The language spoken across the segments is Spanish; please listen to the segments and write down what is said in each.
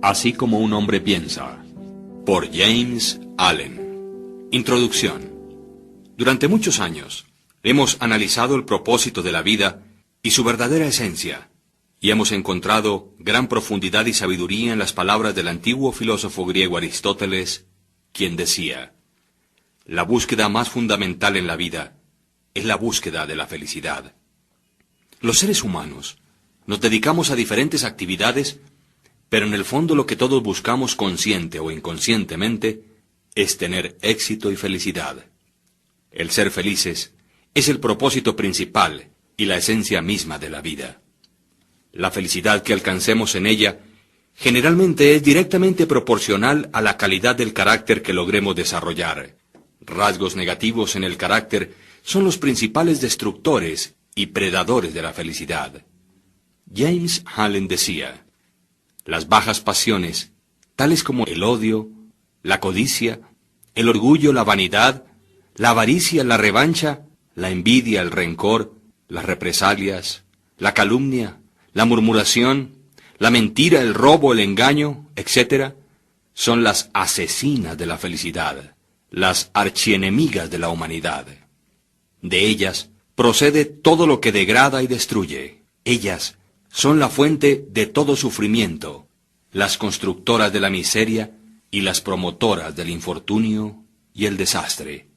Así como un hombre piensa, por James Allen. Introducción. Durante muchos años hemos analizado el propósito de la vida y su verdadera esencia, y hemos encontrado gran profundidad y sabiduría en las palabras del antiguo filósofo griego Aristóteles, quien decía: la búsqueda más fundamental en la vida es la búsqueda de la felicidad. Los seres humanos nos dedicamos a diferentes actividades, pero en el fondo lo que todos buscamos consciente o inconscientemente es tener éxito y felicidad. El ser felices es el propósito principal y la esencia misma de la vida. La felicidad que alcancemos en ella generalmente es directamente proporcional a la calidad del carácter que logremos desarrollar. Rasgos negativos en el carácter son los principales destructores y predadores de la felicidad. James Allen decía: las bajas pasiones, tales como el odio, la codicia, el orgullo, la vanidad, la avaricia, la revancha, la envidia, el rencor, las represalias, la calumnia, la murmuración, la mentira, el robo, el engaño, etc., son las asesinas de la felicidad, las archienemigas de la humanidad. De ellas procede todo lo que degrada y destruye. Ellas son la fuente de todo sufrimiento, las constructoras de la miseria y las promotoras del infortunio y el desastre.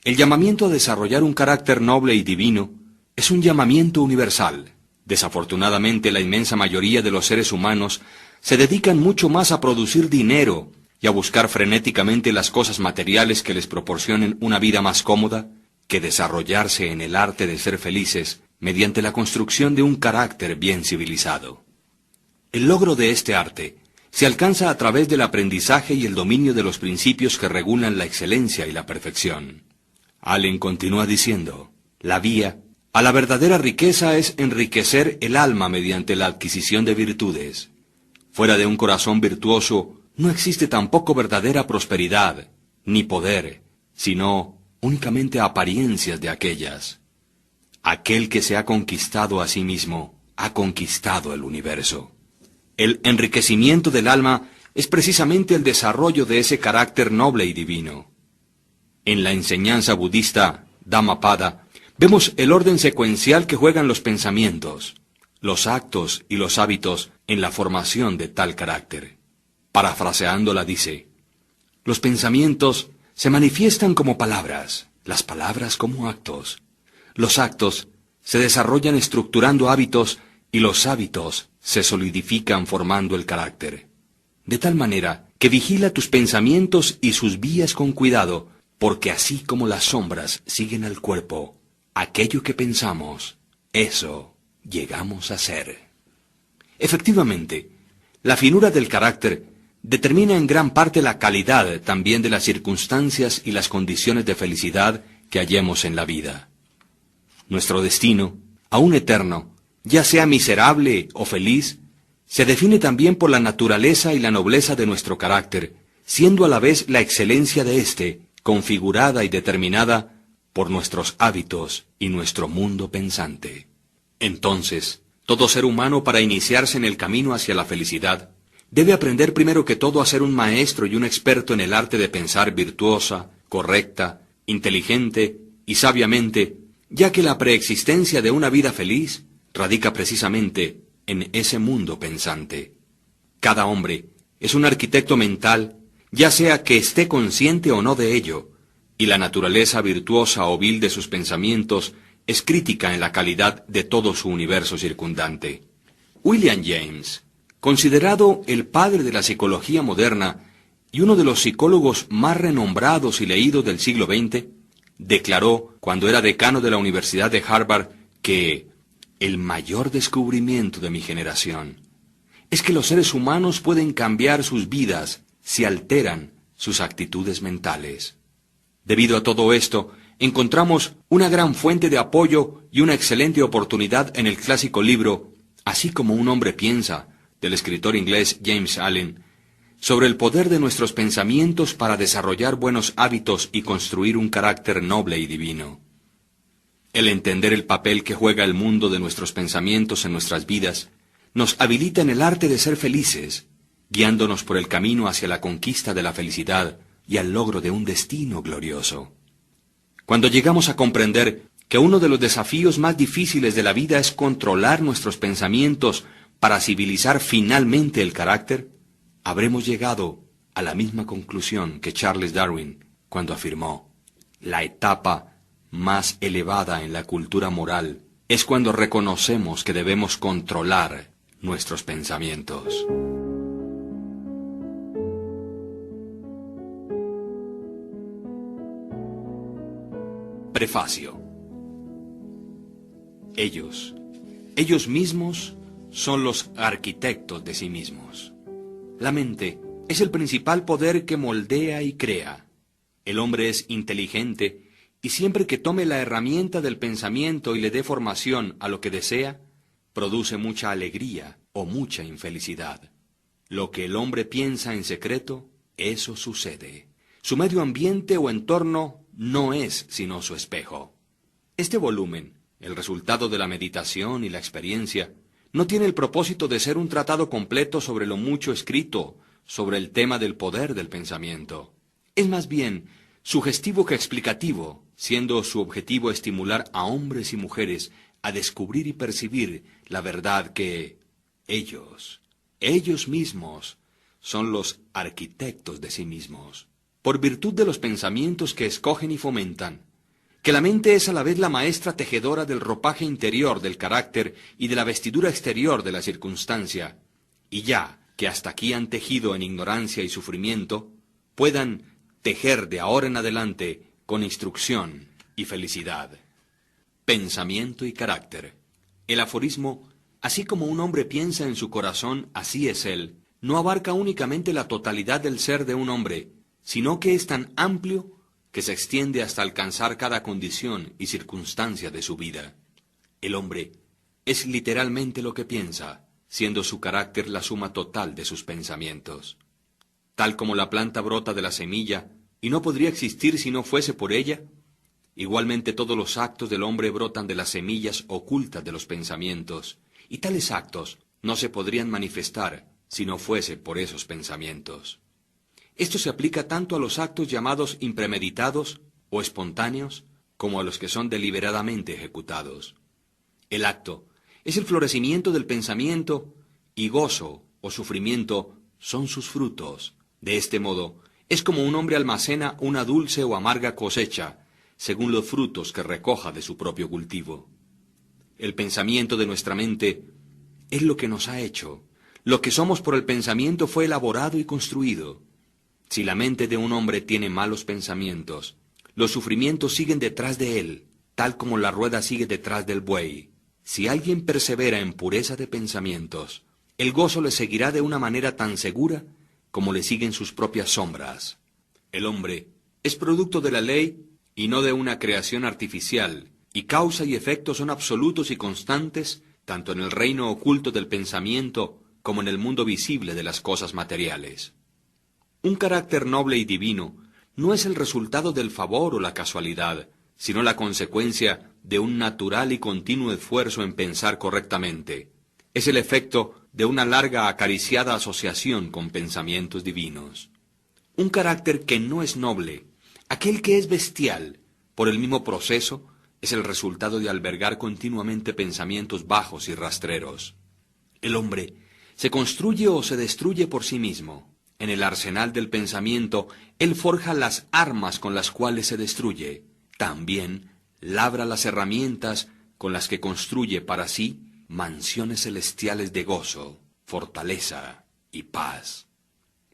El llamamiento a desarrollar un carácter noble y divino es un llamamiento universal. Desafortunadamente, la inmensa mayoría de los seres humanos se dedican mucho más a producir dinero y a buscar frenéticamente las cosas materiales que les proporcionen una vida más cómoda, que desarrollarse en el arte de ser felices mediante la construcción de un carácter bien civilizado. El logro de este arte se alcanza a través del aprendizaje y el dominio de los principios que regulan la excelencia y la perfección. Allen continúa diciendo: la vía a la verdadera riqueza es enriquecer el alma mediante la adquisición de virtudes. Fuera de un corazón virtuoso no existe tampoco verdadera prosperidad, ni poder, sino únicamente apariencias de aquellas. Aquel que se ha conquistado a sí mismo, ha conquistado el universo. El enriquecimiento del alma es precisamente el desarrollo de ese carácter noble y divino. En la enseñanza budista Dhammapada vemos el orden secuencial que juegan los pensamientos, los actos y los hábitos en la formación de tal carácter. Parafraseándola dice: los pensamientos se manifiestan como palabras, las palabras como actos. Los actos se desarrollan estructurando hábitos y los hábitos se solidifican formando el carácter. De tal manera que vigila tus pensamientos y sus vías con cuidado, porque así como las sombras siguen al cuerpo, aquello que pensamos, eso llegamos a ser. Efectivamente, la finura del carácter determina en gran parte la calidad también de las circunstancias y las condiciones de felicidad que hallemos en la vida. Nuestro destino, aún eterno, ya sea miserable o feliz, se define también por la naturaleza y la nobleza de nuestro carácter, siendo a la vez la excelencia de éste, configurada y determinada por nuestros hábitos y nuestro mundo pensante. Entonces, todo ser humano, para iniciarse en el camino hacia la felicidad, debe aprender primero que todo a ser un maestro y un experto en el arte de pensar virtuosa, correcta, inteligente y sabiamente, ya que la preexistencia de una vida feliz radica precisamente en ese mundo pensante. Cada hombre es un arquitecto mental, ya sea que esté consciente o no de ello, y la naturaleza virtuosa o vil de sus pensamientos es crítica en la calidad de todo su universo circundante. William James, considerado el padre de la psicología moderna y uno de los psicólogos más renombrados y leídos del siglo XX, declaró, cuando era decano de la Universidad de Harvard, que el mayor descubrimiento de mi generación es que los seres humanos pueden cambiar sus vidas si alteran sus actitudes mentales. Debido a todo esto, encontramos una gran fuente de apoyo y una excelente oportunidad en el clásico libro Así como un hombre piensa, del escritor inglés James Allen, sobre el poder de nuestros pensamientos para desarrollar buenos hábitos y construir un carácter noble y divino. El entender el papel que juega el mundo de nuestros pensamientos en nuestras vidas nos habilita en el arte de ser felices, guiándonos por el camino hacia la conquista de la felicidad y al logro de un destino glorioso. Cuando llegamos a comprender que uno de los desafíos más difíciles de la vida es controlar nuestros pensamientos para civilizar finalmente el carácter, habremos llegado a la misma conclusión que Charles Darwin cuando afirmó: la etapa más elevada en la cultura moral es cuando reconocemos que debemos controlar nuestros pensamientos. Prefacio. Ellos mismos son los arquitectos de sí mismos. La mente es el principal poder que moldea y crea. El hombre es inteligente y siempre que tome la herramienta del pensamiento y le dé formación a lo que desea, produce mucha alegría o mucha infelicidad. Lo que el hombre piensa en secreto, eso sucede. Su medio ambiente o entorno no es sino su espejo. Este volumen, el resultado de la meditación y la experiencia, no tiene el propósito de ser un tratado completo sobre lo mucho escrito sobre el tema del poder del pensamiento. Es más bien sugestivo que explicativo, siendo su objetivo estimular a hombres y mujeres a descubrir y percibir la verdad que ellos mismos, son los arquitectos de sí mismos, por virtud de los pensamientos que escogen y fomentan, que la mente es a la vez la maestra tejedora del ropaje interior del carácter y de la vestidura exterior de la circunstancia, y ya que hasta aquí han tejido en ignorancia y sufrimiento, puedan tejer de ahora en adelante con instrucción y felicidad. Pensamiento y carácter. El aforismo, así como un hombre piensa en su corazón, así es él, no abarca únicamente la totalidad del ser de un hombre, sino que es tan amplio que se extiende hasta alcanzar cada condición y circunstancia de su vida. El hombre es literalmente lo que piensa, siendo su carácter la suma total de sus pensamientos. Tal como la planta brota de la semilla y no podría existir si no fuese por ella, igualmente todos los actos del hombre brotan de las semillas ocultas de los pensamientos, y tales actos no se podrían manifestar si no fuese por esos pensamientos. Esto se aplica tanto a los actos llamados impremeditados o espontáneos, como a los que son deliberadamente ejecutados. El acto es el florecimiento del pensamiento, y gozo o sufrimiento son sus frutos. De este modo, es como un hombre almacena una dulce o amarga cosecha, según los frutos que recoja de su propio cultivo. El pensamiento de nuestra mente es lo que nos ha hecho. Lo que somos por el pensamiento fue elaborado y construido. Si la mente de un hombre tiene malos pensamientos, los sufrimientos siguen detrás de él, tal como la rueda sigue detrás del buey. Si alguien persevera en pureza de pensamientos, el gozo le seguirá de una manera tan segura como le siguen sus propias sombras. El hombre es producto de la ley y no de una creación artificial, y causa y efecto son absolutos y constantes, tanto en el reino oculto del pensamiento como en el mundo visible de las cosas materiales. Un carácter noble y divino no es el resultado del favor o la casualidad, sino la consecuencia de un natural y continuo esfuerzo en pensar correctamente. Es el efecto de una larga acariciada asociación con pensamientos divinos. Un carácter que no es noble, aquel que es bestial, por el mismo proceso, es el resultado de albergar continuamente pensamientos bajos y rastreros. El hombre se construye o se destruye por sí mismo. En el arsenal del pensamiento, él forja las armas con las cuales se destruye. También labra las herramientas con las que construye para sí mansiones celestiales de gozo, fortaleza y paz.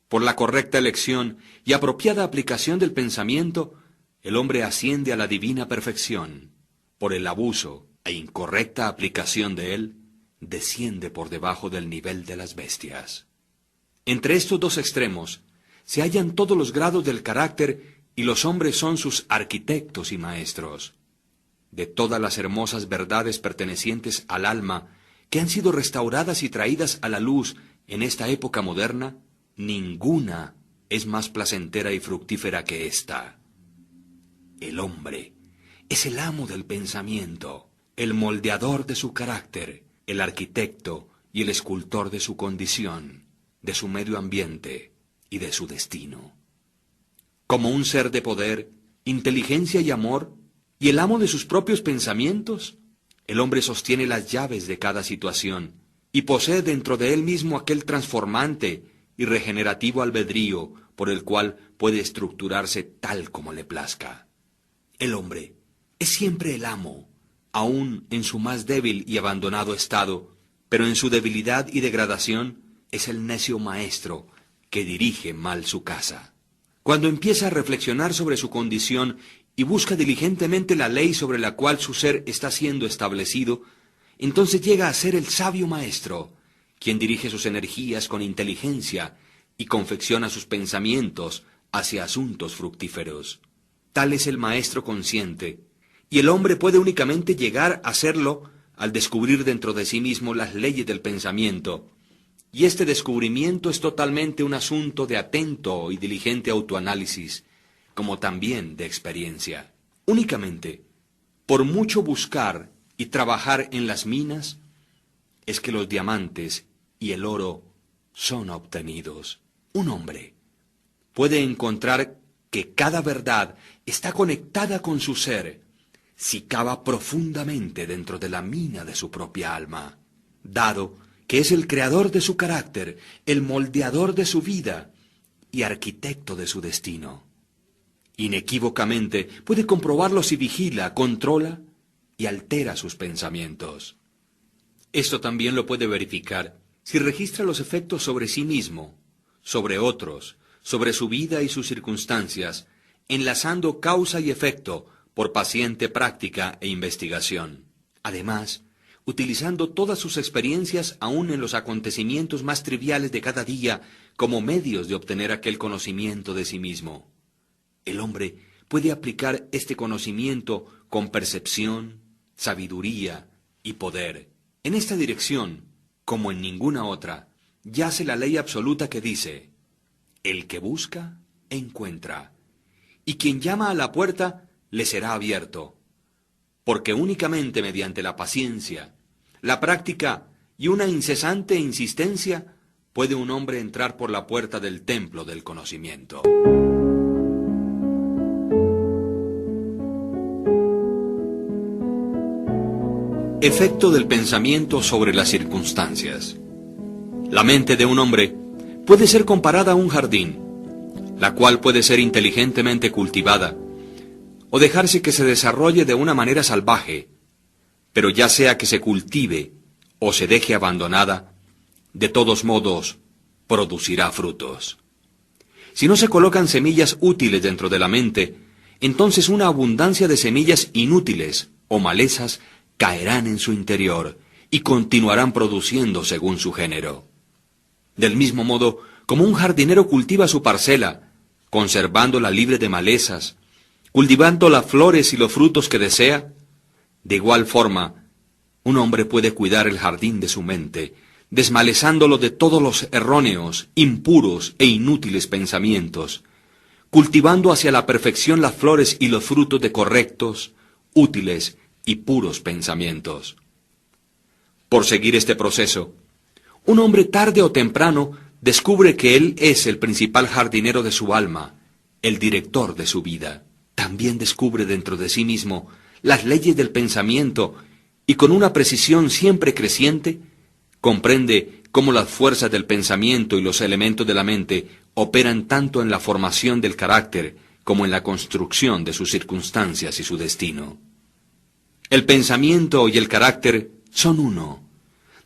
Por la correcta elección y apropiada aplicación del pensamiento, el hombre asciende a la divina perfección. Por el abuso e incorrecta aplicación de él, desciende por debajo del nivel de las bestias. Entre estos dos extremos se hallan todos los grados del carácter y los hombres son sus arquitectos y maestros. De todas las hermosas verdades pertenecientes al alma que han sido restauradas y traídas a la luz en esta época moderna, ninguna es más placentera y fructífera que esta. El hombre es el amo del pensamiento, el moldeador de su carácter, el arquitecto y el escultor de su condición. de su medio ambiente y de su destino. Como un ser de poder, inteligencia y amor, y el amo de sus propios pensamientos, el hombre sostiene las llaves de cada situación y posee dentro de él mismo aquel transformante y regenerativo albedrío por el cual puede estructurarse tal como le plazca. El hombre es siempre el amo, aun en su más débil y abandonado estado, pero en su debilidad y degradación es el necio maestro que dirige mal su casa. Cuando empieza a reflexionar sobre su condición y busca diligentemente la ley sobre la cual su ser está siendo establecido, entonces llega a ser el sabio maestro, quien dirige sus energías con inteligencia y confecciona sus pensamientos hacia asuntos fructíferos. Tal es el maestro consciente, y el hombre puede únicamente llegar a serlo al descubrir dentro de sí mismo las leyes del pensamiento, y este descubrimiento es totalmente un asunto de atento y diligente autoanálisis, como también de experiencia. Únicamente, por mucho buscar y trabajar en las minas, es que los diamantes y el oro son obtenidos. Un hombre puede encontrar que cada verdad está conectada con su ser si cava profundamente dentro de la mina de su propia alma, dado que es el creador de su carácter, el moldeador de su vida y arquitecto de su destino. Inequívocamente puede comprobarlo si vigila, controla y altera sus pensamientos. Esto también lo puede verificar si registra los efectos sobre sí mismo, sobre otros, sobre su vida y sus circunstancias, enlazando causa y efecto por paciente práctica e investigación. Además, utilizando todas sus experiencias aún en los acontecimientos más triviales de cada día como medios de obtener aquel conocimiento de sí mismo. El hombre puede aplicar este conocimiento con percepción, sabiduría y poder. En esta dirección, como en ninguna otra, yace la ley absoluta que dice: el que busca, encuentra, y quien llama a la puerta, le será abierto. Porque únicamente mediante la paciencia, la práctica y una incesante insistencia puede un hombre entrar por la puerta del templo del conocimiento. Efecto del pensamiento sobre las circunstancias. La mente de un hombre puede ser comparada a un jardín, la cual puede ser inteligentemente cultivada, o dejarse que se desarrolle de una manera salvaje, pero ya sea que se cultive o se deje abandonada, de todos modos producirá frutos. Si no se colocan semillas útiles dentro de la mente, entonces una abundancia de semillas inútiles o malezas caerán en su interior y continuarán produciendo según su género. Del mismo modo, como un jardinero cultiva su parcela, conservándola libre de malezas, cultivando las flores y los frutos que desea, de igual forma, un hombre puede cuidar el jardín de su mente, desmalezándolo de todos los erróneos, impuros e inútiles pensamientos, cultivando hacia la perfección las flores y los frutos de correctos, útiles y puros pensamientos. Por seguir este proceso, un hombre tarde o temprano descubre que él es el principal jardinero de su alma, el director de su vida. También descubre dentro de sí mismo las leyes del pensamiento y con una precisión siempre creciente, comprende cómo las fuerzas del pensamiento y los elementos de la mente operan tanto en la formación del carácter como en la construcción de sus circunstancias y su destino. El pensamiento y el carácter son uno,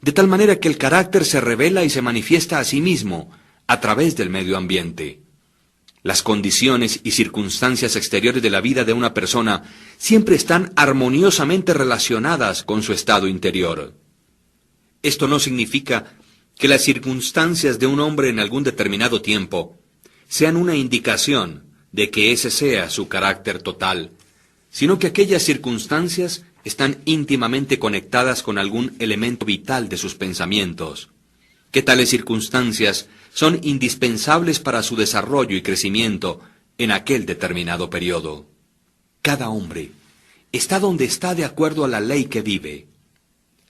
de tal manera que el carácter se revela y se manifiesta a sí mismo a través del medio ambiente. Las condiciones y circunstancias exteriores de la vida de una persona siempre están armoniosamente relacionadas con su estado interior. Esto no significa que las circunstancias de un hombre en algún determinado tiempo sean una indicación de que ese sea su carácter total, sino que aquellas circunstancias están íntimamente conectadas con algún elemento vital de sus pensamientos, que tales circunstancias son indispensables para su desarrollo y crecimiento en aquel determinado periodo. Cada hombre está donde está de acuerdo a la ley que vive.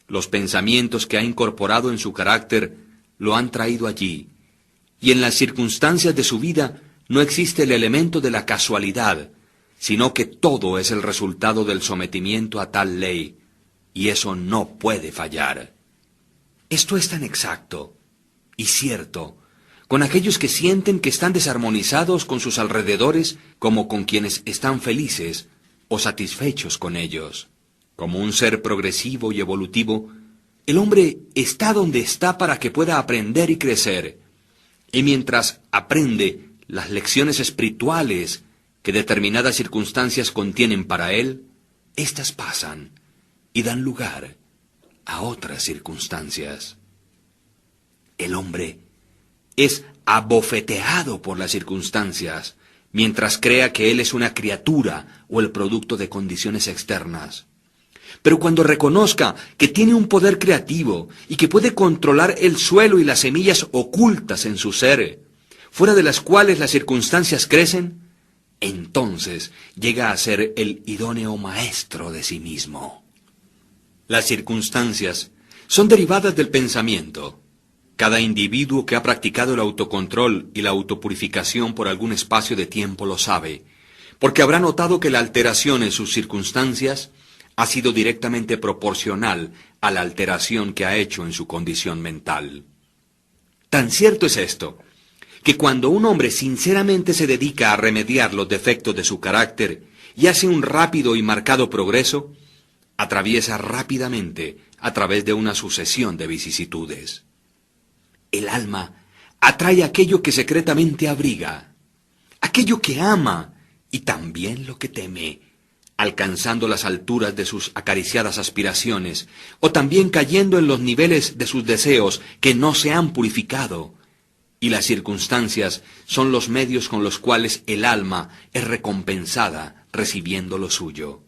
Los pensamientos que ha incorporado en su carácter lo han traído allí, y en las circunstancias de su vida no existe el elemento de la casualidad, sino que todo es el resultado del sometimiento a tal ley, y eso no puede fallar. Esto es tan exacto y cierto con aquellos que sienten que están desarmonizados con sus alrededores como con quienes están felices o satisfechos con ellos. Como un ser progresivo y evolutivo, el hombre está donde está para que pueda aprender y crecer, y mientras aprende las lecciones espirituales que determinadas circunstancias contienen para él, éstas pasan y dan lugar a otras circunstancias. El hombre es abofeteado por las circunstancias, mientras crea que él es una criatura o el producto de condiciones externas. Pero cuando reconozca que tiene un poder creativo y que puede controlar el suelo y las semillas ocultas en su ser, fuera de las cuales las circunstancias crecen, entonces llega a ser el idóneo maestro de sí mismo. Las circunstancias son derivadas del pensamiento. Cada individuo que ha practicado el autocontrol y la autopurificación por algún espacio de tiempo lo sabe, porque habrá notado que la alteración en sus circunstancias ha sido directamente proporcional a la alteración que ha hecho en su condición mental. Tan cierto es esto, que cuando un hombre sinceramente se dedica a remediar los defectos de su carácter y hace un rápido y marcado progreso, atraviesa rápidamente a través de una sucesión de vicisitudes. El alma atrae aquello que secretamente abriga, aquello que ama y también lo que teme, alcanzando las alturas de sus acariciadas aspiraciones, o también cayendo en los niveles de sus deseos que no se han purificado, y las circunstancias son los medios con los cuales el alma es recompensada recibiendo lo suyo.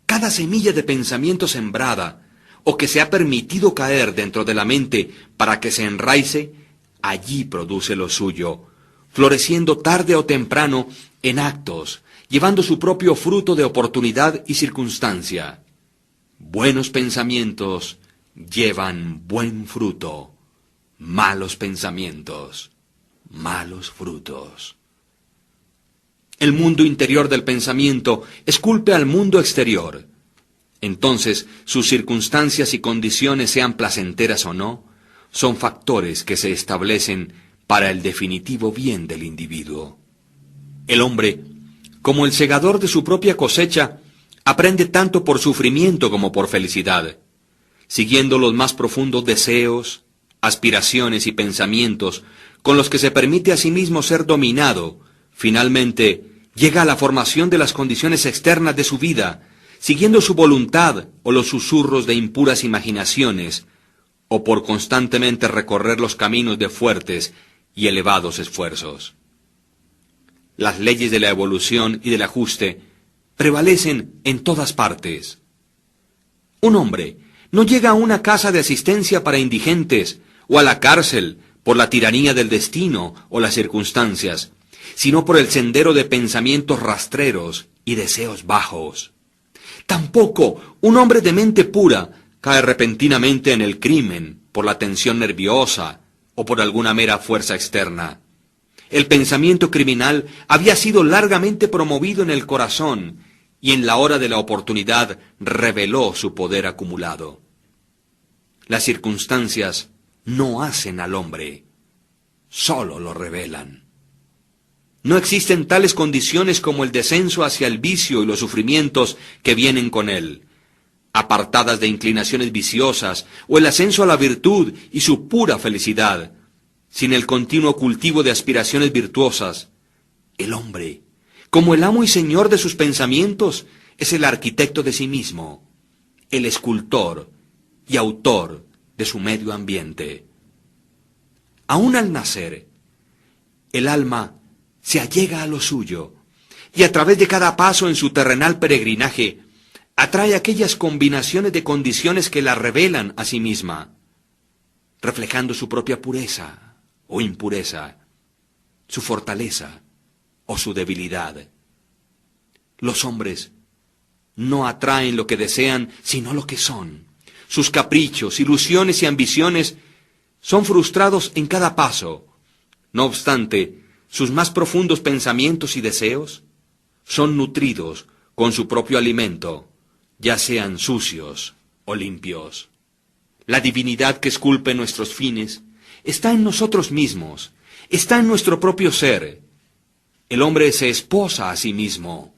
Cada semilla de pensamiento sembrada, o que se ha permitido caer dentro de la mente para que se enraice, allí produce lo suyo, floreciendo tarde o temprano en actos, llevando su propio fruto de oportunidad y circunstancia. Buenos pensamientos llevan buen fruto, malos pensamientos, malos frutos. El mundo interior del pensamiento esculpe al mundo exterior. Entonces, sus circunstancias y condiciones, sean placenteras o no, son factores que se establecen para el definitivo bien del individuo. El hombre, como el segador de su propia cosecha, aprende tanto por sufrimiento como por felicidad, siguiendo los más profundos deseos, aspiraciones y pensamientos con los que se permite a sí mismo ser dominado. Finalmente, llega a la formación de las condiciones externas de su vida, siguiendo su voluntad o los susurros de impuras imaginaciones, o por constantemente recorrer los caminos de fuertes y elevados esfuerzos. Las leyes de la evolución y del ajuste prevalecen en todas partes. Un hombre no llega a una casa de asistencia para indigentes o a la cárcel por la tiranía del destino o las circunstancias, sino por el sendero de pensamientos rastreros y deseos bajos. Tampoco un hombre de mente pura cae repentinamente en el crimen por la tensión nerviosa o por alguna mera fuerza externa. El pensamiento criminal había sido largamente promovido en el corazón y en la hora de la oportunidad reveló su poder acumulado. Las circunstancias no hacen al hombre, solo lo revelan. No existen tales condiciones como el descenso hacia el vicio y los sufrimientos que vienen con él, apartadas de inclinaciones viciosas, o el ascenso a la virtud y su pura felicidad, sin el continuo cultivo de aspiraciones virtuosas. El hombre, como el amo y señor de sus pensamientos, es el arquitecto de sí mismo, el escultor y autor de su medio ambiente. Aún al nacer, el alma se allega a lo suyo, y a través de cada paso en su terrenal peregrinaje, atrae aquellas combinaciones de condiciones que la revelan a sí misma, reflejando su propia pureza o impureza, su fortaleza o su debilidad. Los hombres no atraen lo que desean, sino lo que son. Sus caprichos, ilusiones y ambiciones son frustrados en cada paso, No obstante, sus más profundos pensamientos y deseos son nutridos con su propio alimento, ya sean sucios o limpios. La divinidad que esculpe nuestros fines está en nosotros mismos, está en nuestro propio ser. El hombre se esposa a sí mismo.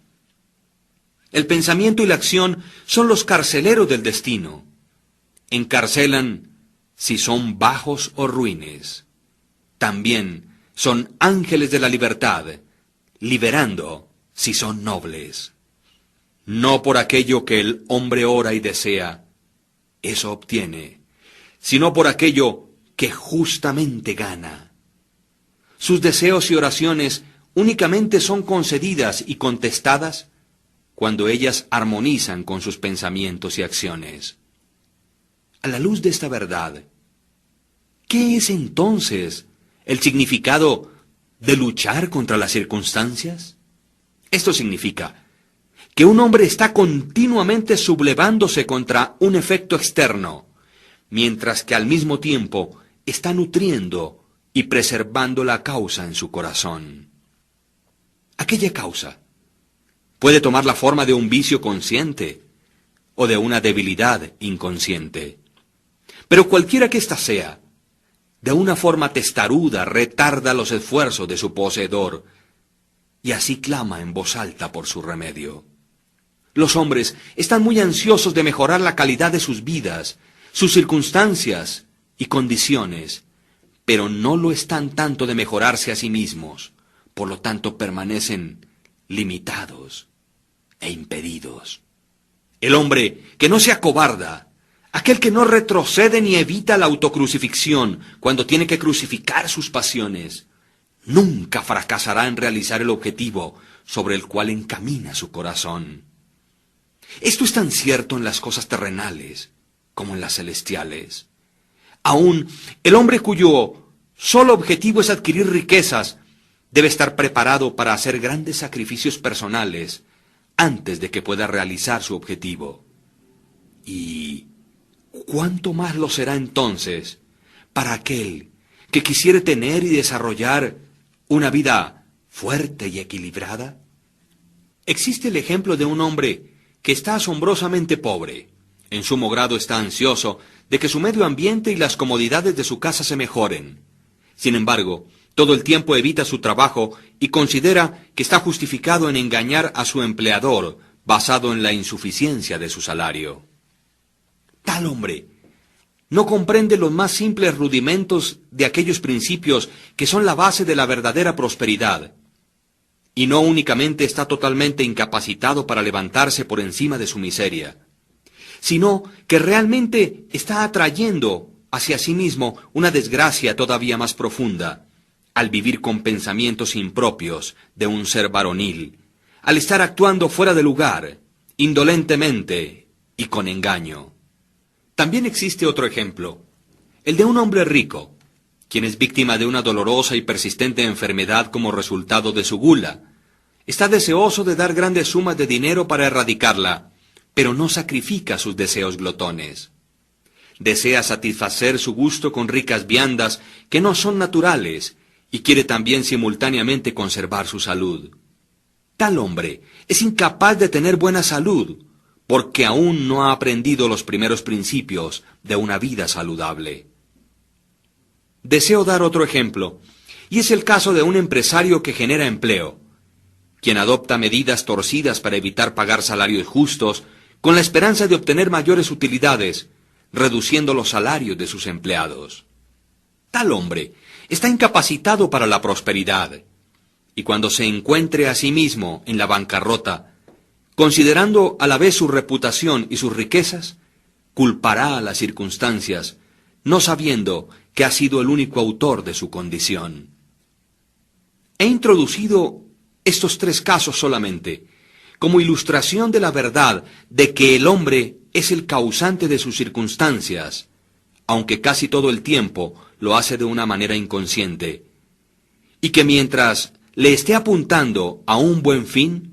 El pensamiento y la acción son los carceleros del destino. Encarcelan si son bajos o ruines. También son ángeles de la libertad, liberando si son nobles. No por aquello que el hombre ora y desea, eso obtiene, sino por aquello que justamente gana. Sus deseos y oraciones únicamente son concedidas y contestadas cuando ellas armonizan con sus pensamientos y acciones. A la luz de esta verdad, ¿qué es entonces el significado de luchar contra las circunstancias? Esto significa que un hombre está continuamente sublevándose contra un efecto externo, mientras que al mismo tiempo está nutriendo y preservando la causa en su corazón. Aquella causa puede tomar la forma de un vicio consciente o de una debilidad inconsciente. Pero cualquiera que ésta sea, de una forma testaruda retarda los esfuerzos de su poseedor y así clama en voz alta por su remedio. Los hombres están muy ansiosos de mejorar la calidad de sus vidas, sus circunstancias y condiciones, pero no lo están tanto de mejorarse a sí mismos, por lo tanto permanecen limitados e impedidos. El hombre que no se acobarda, aquel que no retrocede ni evita la autocrucifixión cuando tiene que crucificar sus pasiones, nunca fracasará en realizar el objetivo sobre el cual encamina su corazón. Esto es tan cierto en las cosas terrenales como en las celestiales. Aún el hombre cuyo solo objetivo es adquirir riquezas debe estar preparado para hacer grandes sacrificios personales antes de que pueda realizar su objetivo. ¿Y cuánto más lo será entonces para aquel que quisiere tener y desarrollar una vida fuerte y equilibrada? Existe el ejemplo de un hombre que está asombrosamente pobre. En sumo grado está ansioso de que su medio ambiente y las comodidades de su casa se mejoren. Sin embargo, todo el tiempo evita su trabajo y considera que está justificado en engañar a su empleador basado en la insuficiencia de su salario. Tal hombre no comprende los más simples rudimentos de aquellos principios que son la base de la verdadera prosperidad, y no únicamente está totalmente incapacitado para levantarse por encima de su miseria, sino que realmente está atrayendo hacia sí mismo una desgracia todavía más profunda, al vivir con pensamientos impropios de un ser varonil, al estar actuando fuera de lugar, indolentemente y con engaño. También existe otro ejemplo, el de un hombre rico, quien es víctima de una dolorosa y persistente enfermedad como resultado de su gula. Está deseoso de dar grandes sumas de dinero para erradicarla, pero no sacrifica sus deseos glotones. Desea satisfacer su gusto con ricas viandas que no son naturales y quiere también simultáneamente conservar su salud. Tal hombre es incapaz de tener buena salud porque aún no ha aprendido los primeros principios de una vida saludable. Deseo dar otro ejemplo, y es el caso de un empresario que genera empleo, quien adopta medidas torcidas para evitar pagar salarios justos con la esperanza de obtener mayores utilidades, reduciendo los salarios de sus empleados. Tal hombre está incapacitado para la prosperidad, y cuando se encuentre a sí mismo en la bancarrota, considerando a la vez su reputación y sus riquezas, culpará a las circunstancias, no sabiendo que ha sido el único autor de su condición. He introducido estos tres casos solamente como ilustración de la verdad de que el hombre es el causante de sus circunstancias, aunque casi todo el tiempo lo hace de una manera inconsciente, y que mientras le esté apuntando a un buen fin,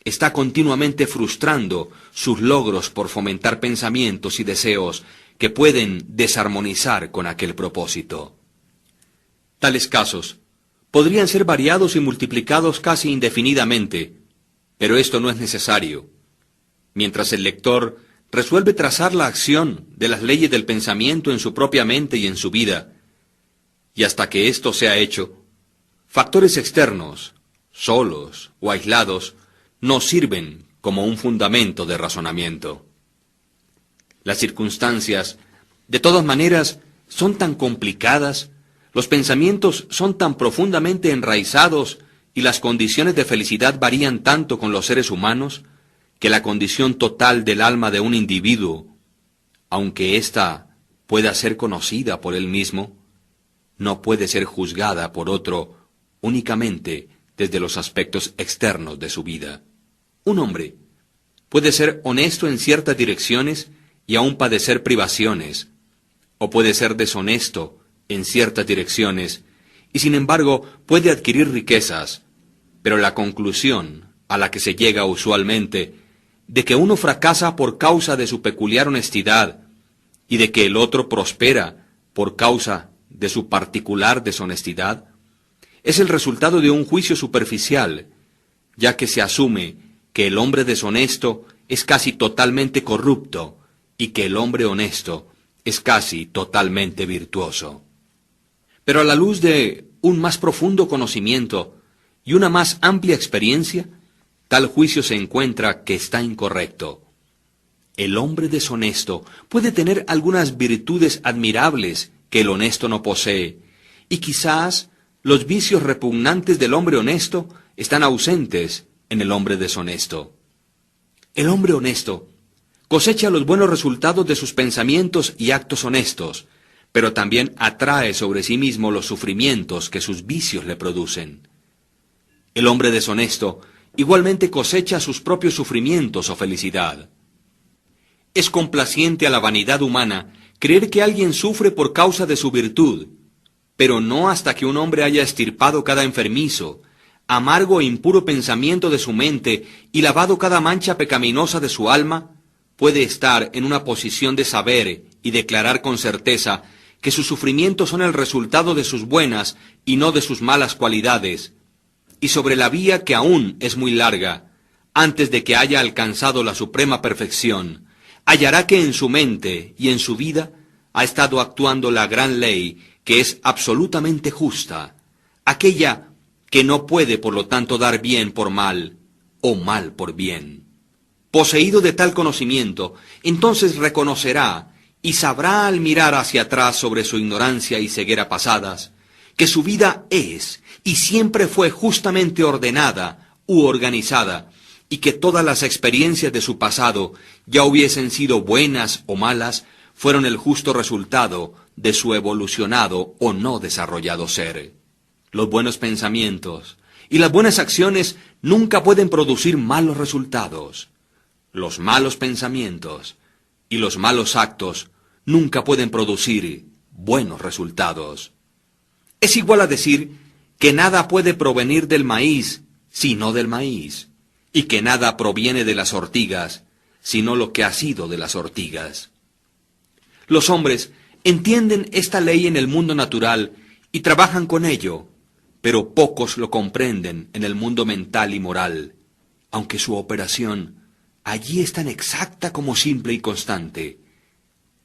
está continuamente frustrando sus logros por fomentar pensamientos y deseos que pueden desarmonizar con aquel propósito. Tales casos podrían ser variados y multiplicados casi indefinidamente, pero esto no es necesario. Mientras el lector resuelve trazar la acción de las leyes del pensamiento en su propia mente y en su vida, y hasta que esto sea hecho, factores externos, solos o aislados, no sirven como un fundamento de razonamiento. Las circunstancias, de todas maneras, son tan complicadas, los pensamientos son tan profundamente enraizados y las condiciones de felicidad varían tanto con los seres humanos, que la condición total del alma de un individuo, aunque ésta pueda ser conocida por él mismo, no puede ser juzgada por otro únicamente desde los aspectos externos de su vida. Un hombre puede ser honesto en ciertas direcciones y aún padecer privaciones, o puede ser deshonesto en ciertas direcciones y sin embargo puede adquirir riquezas, pero la conclusión a la que se llega usualmente de que uno fracasa por causa de su peculiar honestidad y de que el otro prospera por causa de su particular deshonestidad, es el resultado de un juicio superficial, ya que se asume que el hombre deshonesto es casi totalmente corrupto y que el hombre honesto es casi totalmente virtuoso. Pero a la luz de un más profundo conocimiento y una más amplia experiencia, tal juicio se encuentra que está incorrecto. El hombre deshonesto puede tener algunas virtudes admirables que el honesto no posee, y quizás los vicios repugnantes del hombre honesto están ausentes en el hombre deshonesto. El hombre honesto cosecha los buenos resultados de sus pensamientos y actos honestos, pero también atrae sobre sí mismo los sufrimientos que sus vicios le producen. El hombre deshonesto igualmente cosecha sus propios sufrimientos o felicidad. Es complaciente a la vanidad humana creer que alguien sufre por causa de su virtud, pero no hasta que un hombre haya extirpado cada enfermizo, amargo e impuro pensamiento de su mente y lavado cada mancha pecaminosa de su alma, puede estar en una posición de saber y declarar con certeza que sus sufrimientos son el resultado de sus buenas y no de sus malas cualidades, y sobre la vía que aún es muy larga, antes de que haya alcanzado la suprema perfección, hallará que en su mente y en su vida ha estado actuando la gran ley que es absolutamente justa, aquella que no puede por lo tanto dar bien por mal o mal por bien. Poseído de tal conocimiento, entonces reconocerá y sabrá al mirar hacia atrás sobre su ignorancia y ceguera pasadas, que su vida es y siempre fue justamente ordenada u organizada, y que todas las experiencias de su pasado, ya hubiesen sido buenas o malas, fueron el justo resultado de su evolucionado o no desarrollado ser. Los buenos pensamientos y las buenas acciones nunca pueden producir malos resultados. Los malos pensamientos y los malos actos nunca pueden producir buenos resultados. Es igual a decir que nada puede provenir del maíz, sino del maíz, y que nada proviene de las ortigas, sino lo que ha sido de las ortigas. Los hombres entienden esta ley en el mundo natural y trabajan con ello, pero pocos lo comprenden en el mundo mental y moral, aunque su operación allí es tan exacta como simple y constante,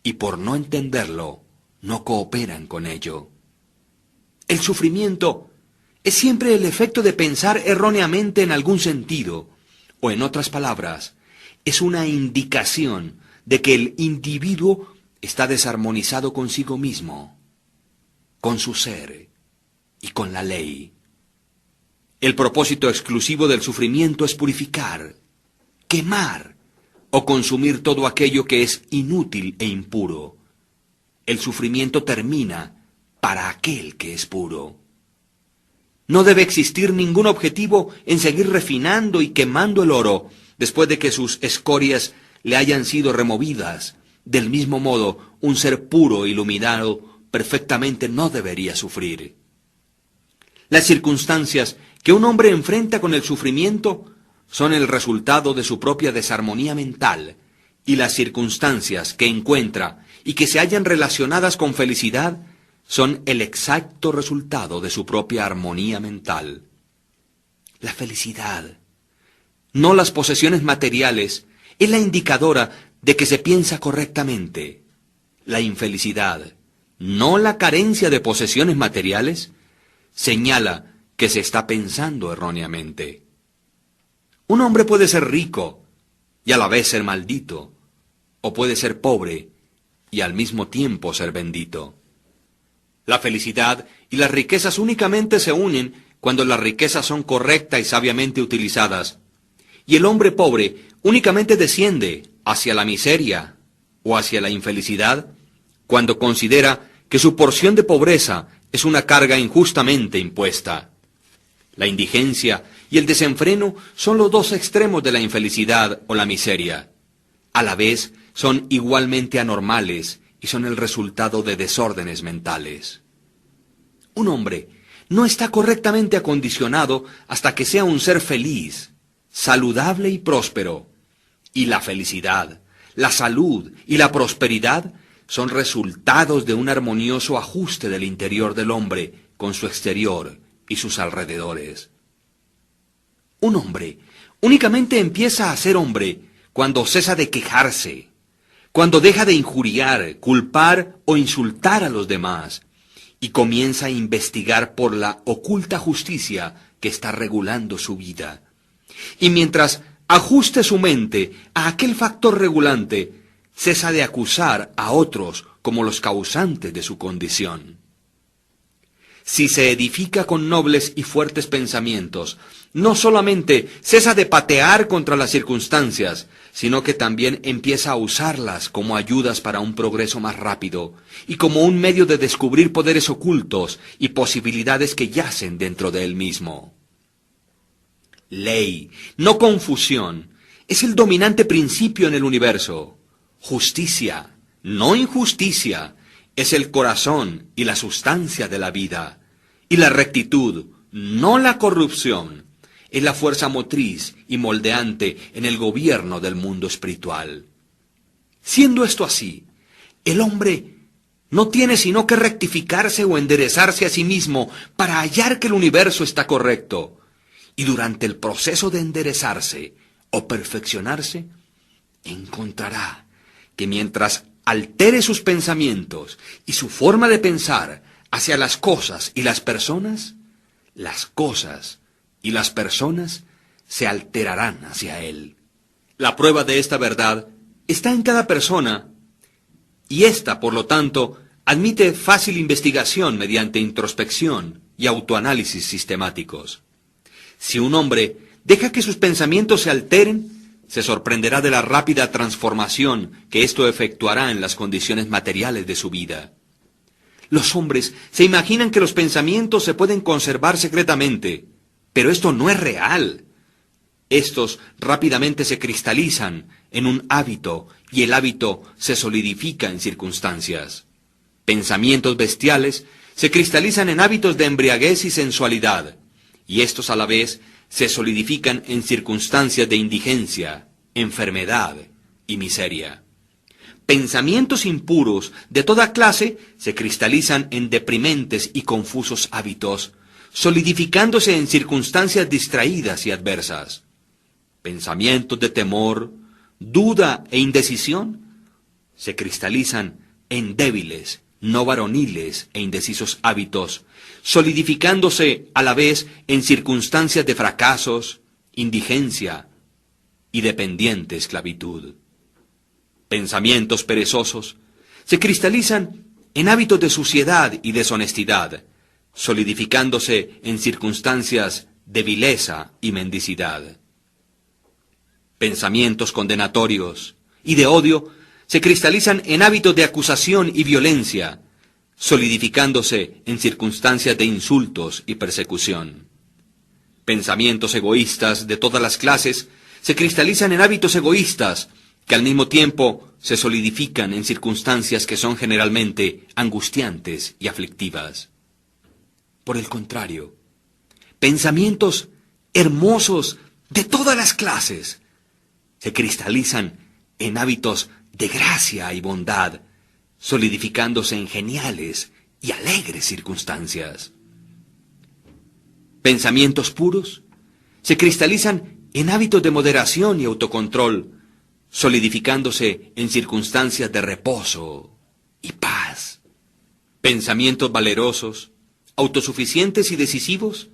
y por no entenderlo, no cooperan con ello. El sufrimiento es siempre el efecto de pensar erróneamente en algún sentido, o en otras palabras, es una indicación de que el individuo está desarmonizado consigo mismo, con su ser y con la ley. El propósito exclusivo del sufrimiento es purificar, quemar o consumir todo aquello que es inútil e impuro. El sufrimiento termina para aquel que es puro. No debe existir ningún objetivo en seguir refinando y quemando el oro después de que sus escorias le hayan sido removidas. Del mismo modo, un ser puro, iluminado, perfectamente no debería sufrir. Las circunstancias que un hombre enfrenta con el sufrimiento son el resultado de su propia desarmonía mental, y las circunstancias que encuentra y que se hallan relacionadas con felicidad son el exacto resultado de su propia armonía mental. La felicidad, no las posesiones materiales, es la indicadora de que se piensa correctamente. La infelicidad, no la carencia de posesiones materiales, señala que se está pensando erróneamente. Un hombre puede ser rico y a la vez ser maldito, o puede ser pobre y al mismo tiempo ser bendito. La felicidad y las riquezas únicamente se unen cuando las riquezas son correctas y sabiamente utilizadas, y el hombre pobre únicamente desciende hacia la miseria o hacia la infelicidad cuando considera que su porción de pobreza es una carga injustamente impuesta. La indigencia y el desenfreno son los dos extremos de la infelicidad o la miseria. A la vez son igualmente anormales y son el resultado de desórdenes mentales. Un hombre no está correctamente acondicionado hasta que sea un ser feliz, saludable y próspero. Y la felicidad, la salud y la prosperidad son resultados de un armonioso ajuste del interior del hombre con su exterior y sus alrededores. Un hombre únicamente empieza a ser hombre cuando cesa de quejarse, cuando deja de injuriar, culpar o insultar a los demás, y comienza a investigar por la oculta justicia que está regulando su vida. Y mientras ajuste su mente a aquel factor regulante, cesa de acusar a otros como los causantes de su condición. Si se edifica con nobles y fuertes pensamientos, no solamente cesa de patear contra las circunstancias, sino que también empieza a usarlas como ayudas para un progreso más rápido y como un medio de descubrir poderes ocultos y posibilidades que yacen dentro de él mismo. Ley, no confusión, es el dominante principio en el universo. Justicia, no injusticia, es el corazón y la sustancia de la vida. Y la rectitud, no la corrupción, es la fuerza motriz y moldeante en el gobierno del mundo espiritual. Siendo esto así, el hombre no tiene sino que rectificarse o enderezarse a sí mismo para hallar que el universo está correcto. Y durante el proceso de enderezarse o perfeccionarse, encontrará que mientras altere sus pensamientos y su forma de pensar hacia las cosas y las personas y las personas se alterarán hacia él. La prueba de esta verdad está en cada persona, y ésta, por lo tanto, admite fácil investigación mediante introspección y autoanálisis sistemáticos. Si un hombre deja que sus pensamientos se alteren, se sorprenderá de la rápida transformación que esto efectuará en las condiciones materiales de su vida. Los hombres se imaginan que los pensamientos se pueden conservar secretamente, pero esto no es real. Estos rápidamente se cristalizan en un hábito y el hábito se solidifica en circunstancias. Pensamientos bestiales se cristalizan en hábitos de embriaguez y sensualidad, y estos a la vez se solidifican en circunstancias de indigencia, enfermedad y miseria. Pensamientos impuros de toda clase se cristalizan en deprimentes y confusos hábitos, solidificándose en circunstancias distraídas y adversas. Pensamientos de temor, duda e indecisión se cristalizan en débiles, no varoniles e indecisos hábitos, solidificándose a la vez en circunstancias de fracasos, indigencia y dependiente esclavitud. Pensamientos perezosos se cristalizan en hábitos de suciedad y deshonestidad, solidificándose en circunstancias de vileza y mendicidad. Pensamientos condenatorios y de odio se cristalizan en hábitos de acusación y violencia, solidificándose en circunstancias de insultos y persecución. Pensamientos egoístas de todas las clases se cristalizan en hábitos egoístas, que al mismo tiempo se solidifican en circunstancias que son generalmente angustiantes y aflictivas. Por el contrario, pensamientos hermosos de todas las clases se cristalizan en hábitos de gracia y bondad, solidificándose en geniales y alegres circunstancias. Pensamientos puros se cristalizan en hábitos de moderación y autocontrol, solidificándose en circunstancias de reposo y paz. Pensamientos valerosos, autosuficientes y decisivos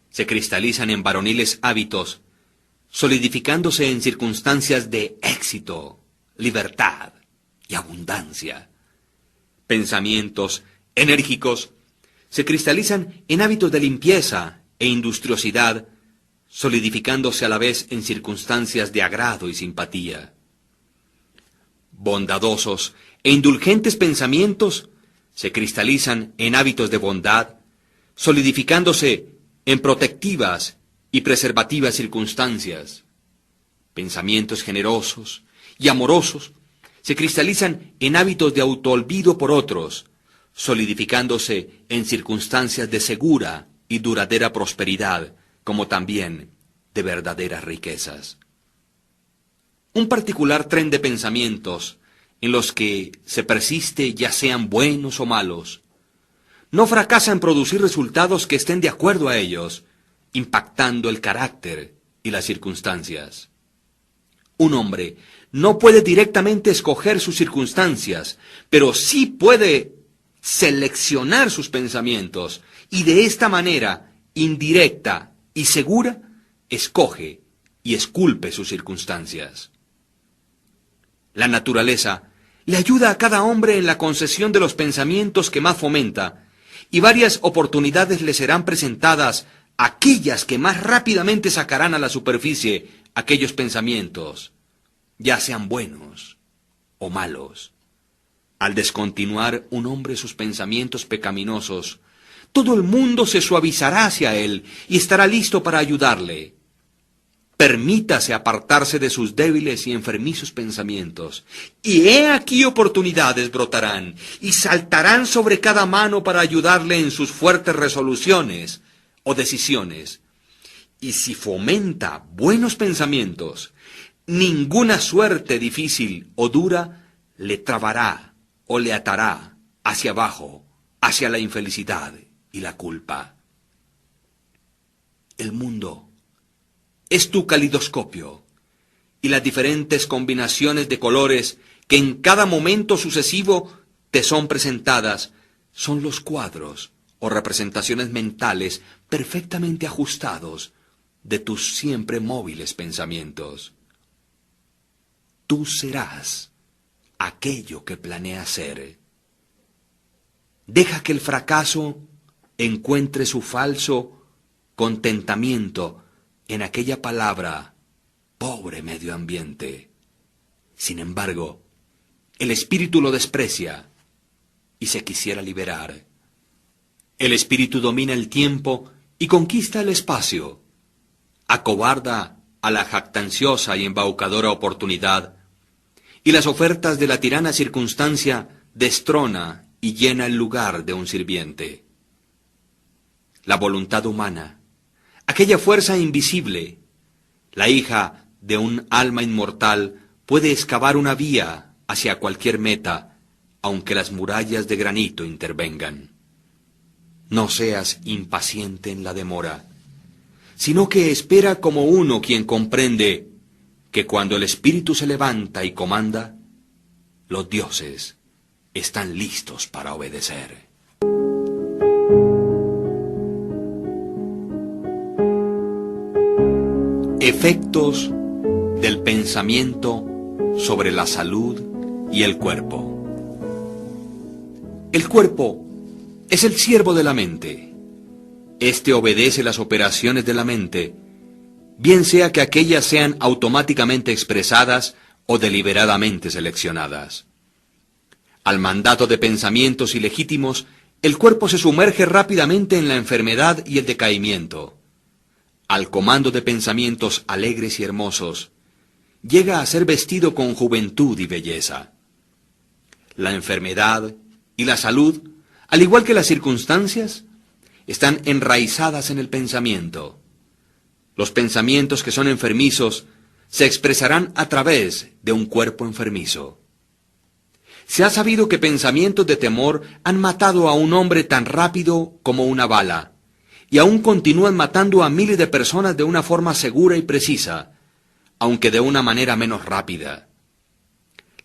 se cristalizan en varoniles hábitos, solidificándose en circunstancias de éxito, libertad y abundancia. Pensamientos enérgicos se cristalizan en hábitos de limpieza e industriosidad, solidificándose a la vez en circunstancias de agrado y simpatía. Bondadosos e indulgentes pensamientos se cristalizan en hábitos de bondad, solidificándose en protectivas y preservativas circunstancias. Pensamientos generosos y amorosos se cristalizan en hábitos de autoolvido por otros, solidificándose en circunstancias de segura y duradera prosperidad, como también de verdaderas riquezas. Un particular tren de pensamientos en los que se persiste, ya sean buenos o malos, no fracasa en producir resultados que estén de acuerdo a ellos, impactando el carácter y las circunstancias. Un hombre no puede directamente escoger sus circunstancias, pero sí puede seleccionar sus pensamientos y de esta manera, indirecta y segura, escoge y esculpe sus circunstancias. La naturaleza le ayuda a cada hombre en la concesión de los pensamientos que más fomenta, y varias oportunidades le serán presentadas, aquellas que más rápidamente sacarán a la superficie aquellos pensamientos, ya sean buenos o malos. Al descontinuar un hombre sus pensamientos pecaminosos, todo el mundo se suavizará hacia él y estará listo para ayudarle. Permítase apartarse de sus débiles y enfermizos pensamientos, y he aquí oportunidades brotarán y saltarán sobre cada mano para ayudarle en sus fuertes resoluciones o decisiones. Y si fomenta buenos pensamientos, ninguna suerte difícil o dura le trabará o le atará hacia abajo, hacia la infelicidad y la culpa. El mundo es tu calidoscopio, y las diferentes combinaciones de colores que en cada momento sucesivo te son presentadas son los cuadros o representaciones mentales perfectamente ajustados de tus siempre móviles pensamientos. Tú serás aquello que planeas ser. Deja que el fracaso encuentre su falso contentamiento en aquella palabra, pobre medio ambiente. Sin embargo, el espíritu lo desprecia y se quisiera liberar. El espíritu domina el tiempo y conquista el espacio, acobarda a la jactanciosa y embaucadora oportunidad, y las ofertas de la tirana circunstancia destrona y llena el lugar de un sirviente. La voluntad humana, aquella fuerza invisible, la hija de un alma inmortal, puede excavar una vía hacia cualquier meta, aunque las murallas de granito intervengan. No seas impaciente en la demora, sino que espera como uno quien comprende que cuando el espíritu se levanta y comanda, los dioses están listos para obedecer. Efectos del pensamiento sobre la salud y el cuerpo. El cuerpo es el siervo de la mente. Este obedece las operaciones de la mente, bien sea que aquellas sean automáticamente expresadas o deliberadamente seleccionadas. Al mandato de pensamientos ilegítimos, el cuerpo se sumerge rápidamente en la enfermedad y el decaimiento. Al comando de pensamientos alegres y hermosos, llega a ser vestido con juventud y belleza. La enfermedad y la salud, al igual que las circunstancias, están enraizadas en el pensamiento. Los pensamientos que son enfermizos se expresarán a través de un cuerpo enfermizo. Se ha sabido que pensamientos de temor han matado a un hombre tan rápido como una bala, y aún continúan matando a miles de personas de una forma segura y precisa, aunque de una manera menos rápida.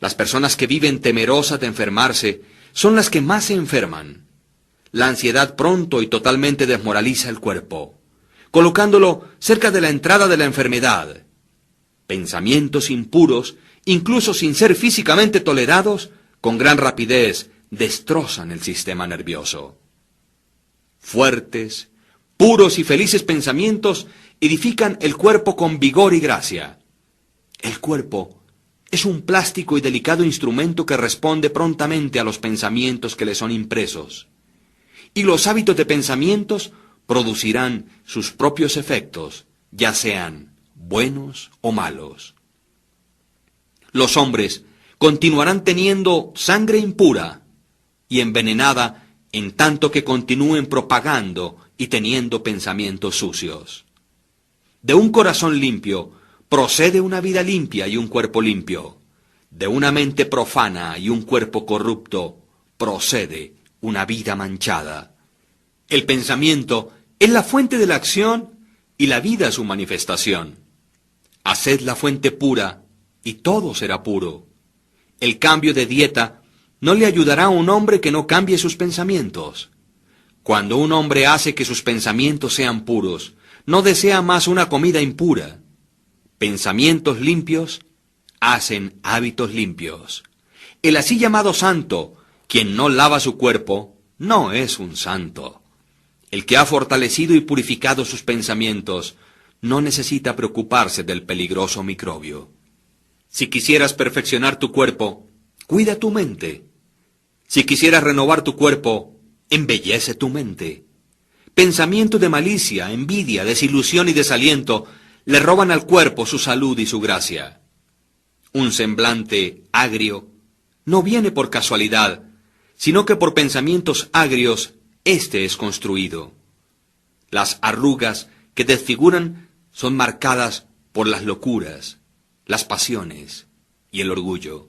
Las personas que viven temerosas de enfermarse son las que más se enferman. La ansiedad pronto y totalmente desmoraliza el cuerpo, colocándolo cerca de la entrada de la enfermedad. Pensamientos impuros, incluso sin ser físicamente tolerados, con gran rapidez destrozan el sistema nervioso. Fuertes, puros y felices pensamientos edifican el cuerpo con vigor y gracia. El cuerpo es un plástico y delicado instrumento que responde prontamente a los pensamientos que le son impresos. Y los hábitos de pensamientos producirán sus propios efectos, ya sean buenos o malos. Los hombres continuarán teniendo sangre impura y envenenada en tanto que continúen propagando y teniendo pensamientos sucios. De un corazón limpio procede una vida limpia y un cuerpo limpio. De una mente profana y un cuerpo corrupto procede una vida manchada. El pensamiento es la fuente de la acción y la vida su manifestación. Haced la fuente pura y todo será puro. El cambio de dieta no le ayudará a un hombre que no cambie sus pensamientos. Cuando un hombre hace que sus pensamientos sean puros, no desea más una comida impura. Pensamientos limpios hacen hábitos limpios. El así llamado santo, quien no lava su cuerpo, no es un santo. El que ha fortalecido y purificado sus pensamientos no necesita preocuparse del peligroso microbio. Si quisieras perfeccionar tu cuerpo, cuida tu mente. Si quisieras renovar tu cuerpo, embellece tu mente. Pensamientos de malicia, envidia, desilusión y desaliento le roban al cuerpo su salud y su gracia. Un semblante agrio no viene por casualidad, sino que por pensamientos agrios éste es construido. Las arrugas que desfiguran son marcadas por las locuras, las pasiones y el orgullo.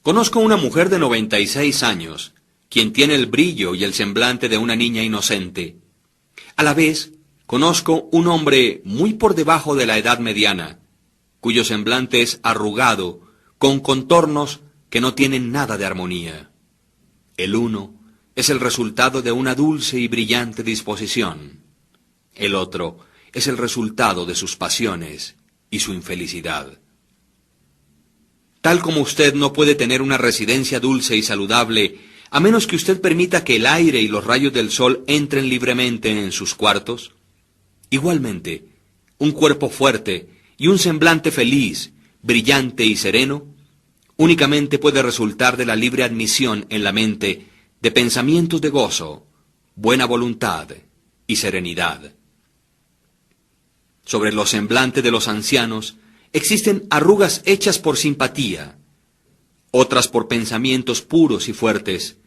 Conozco una mujer de 96 años, quien tiene el brillo y el semblante de una niña inocente. A la vez, conozco un hombre muy por debajo de la edad mediana, cuyo semblante es arrugado, con contornos que no tienen nada de armonía. El uno es el resultado de una dulce y brillante disposición. El otro es el resultado de sus pasiones y su infelicidad. Tal como usted no puede tener una residencia dulce y saludable a menos que usted permita que el aire y los rayos del sol entren libremente en sus cuartos, igualmente, un cuerpo fuerte y un semblante feliz, brillante y sereno, únicamente puede resultar de la libre admisión en la mente de pensamientos de gozo, buena voluntad y serenidad. Sobre los semblantes de los ancianos existen arrugas hechas por simpatía, otras por pensamientos puros y fuertes,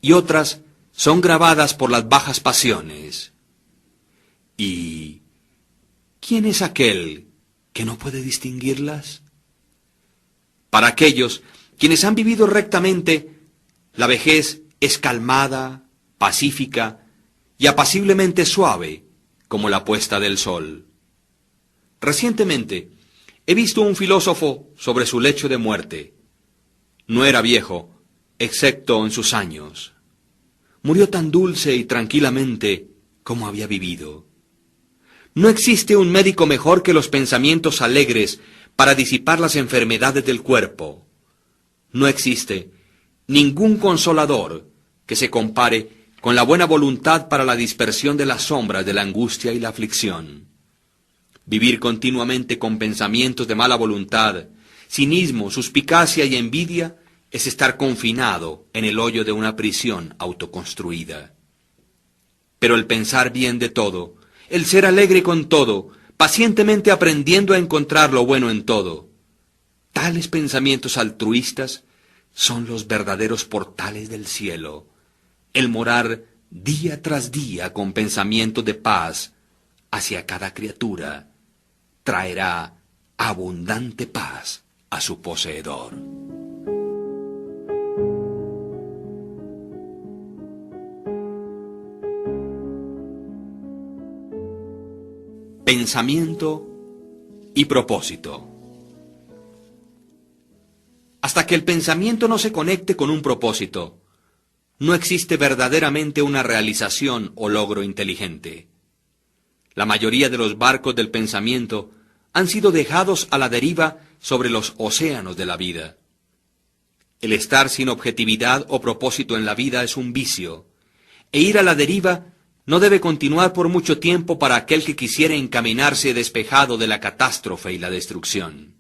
y otras son grabadas por las bajas pasiones. ¿Y quién es aquel que no puede distinguirlas? Para aquellos quienes han vivido rectamente, la vejez es calmada, pacífica y apaciblemente suave como la puesta del sol. Recientemente he visto un filósofo sobre su lecho de muerte. No era viejo, excepto en sus años. Murió tan dulce y tranquilamente como había vivido. No existe un médico mejor que los pensamientos alegres para disipar las enfermedades del cuerpo. No existe ningún consolador que se compare con la buena voluntad para la dispersión de las sombras de la angustia y la aflicción. Vivir continuamente con pensamientos de mala voluntad, cinismo, suspicacia y envidia es estar confinado en el hoyo de una prisión autoconstruida. Pero el pensar bien de todo, el ser alegre con todo, pacientemente aprendiendo a encontrar lo bueno en todo, tales pensamientos altruistas son los verdaderos portales del cielo. El morar día tras día con pensamientos de paz hacia cada criatura traerá abundante paz a su poseedor. pensamiento y propósito. Hasta que el pensamiento no se conecte con un propósito, no existe verdaderamente una realización o logro inteligente. La mayoría de los barcos del pensamiento han sido dejados a la deriva sobre los océanos de la vida. El estar sin objetividad o propósito en la vida es un vicio, e ir a la deriva no debe continuar por mucho tiempo para aquel que quisiera encaminarse despejado de la catástrofe y la destrucción.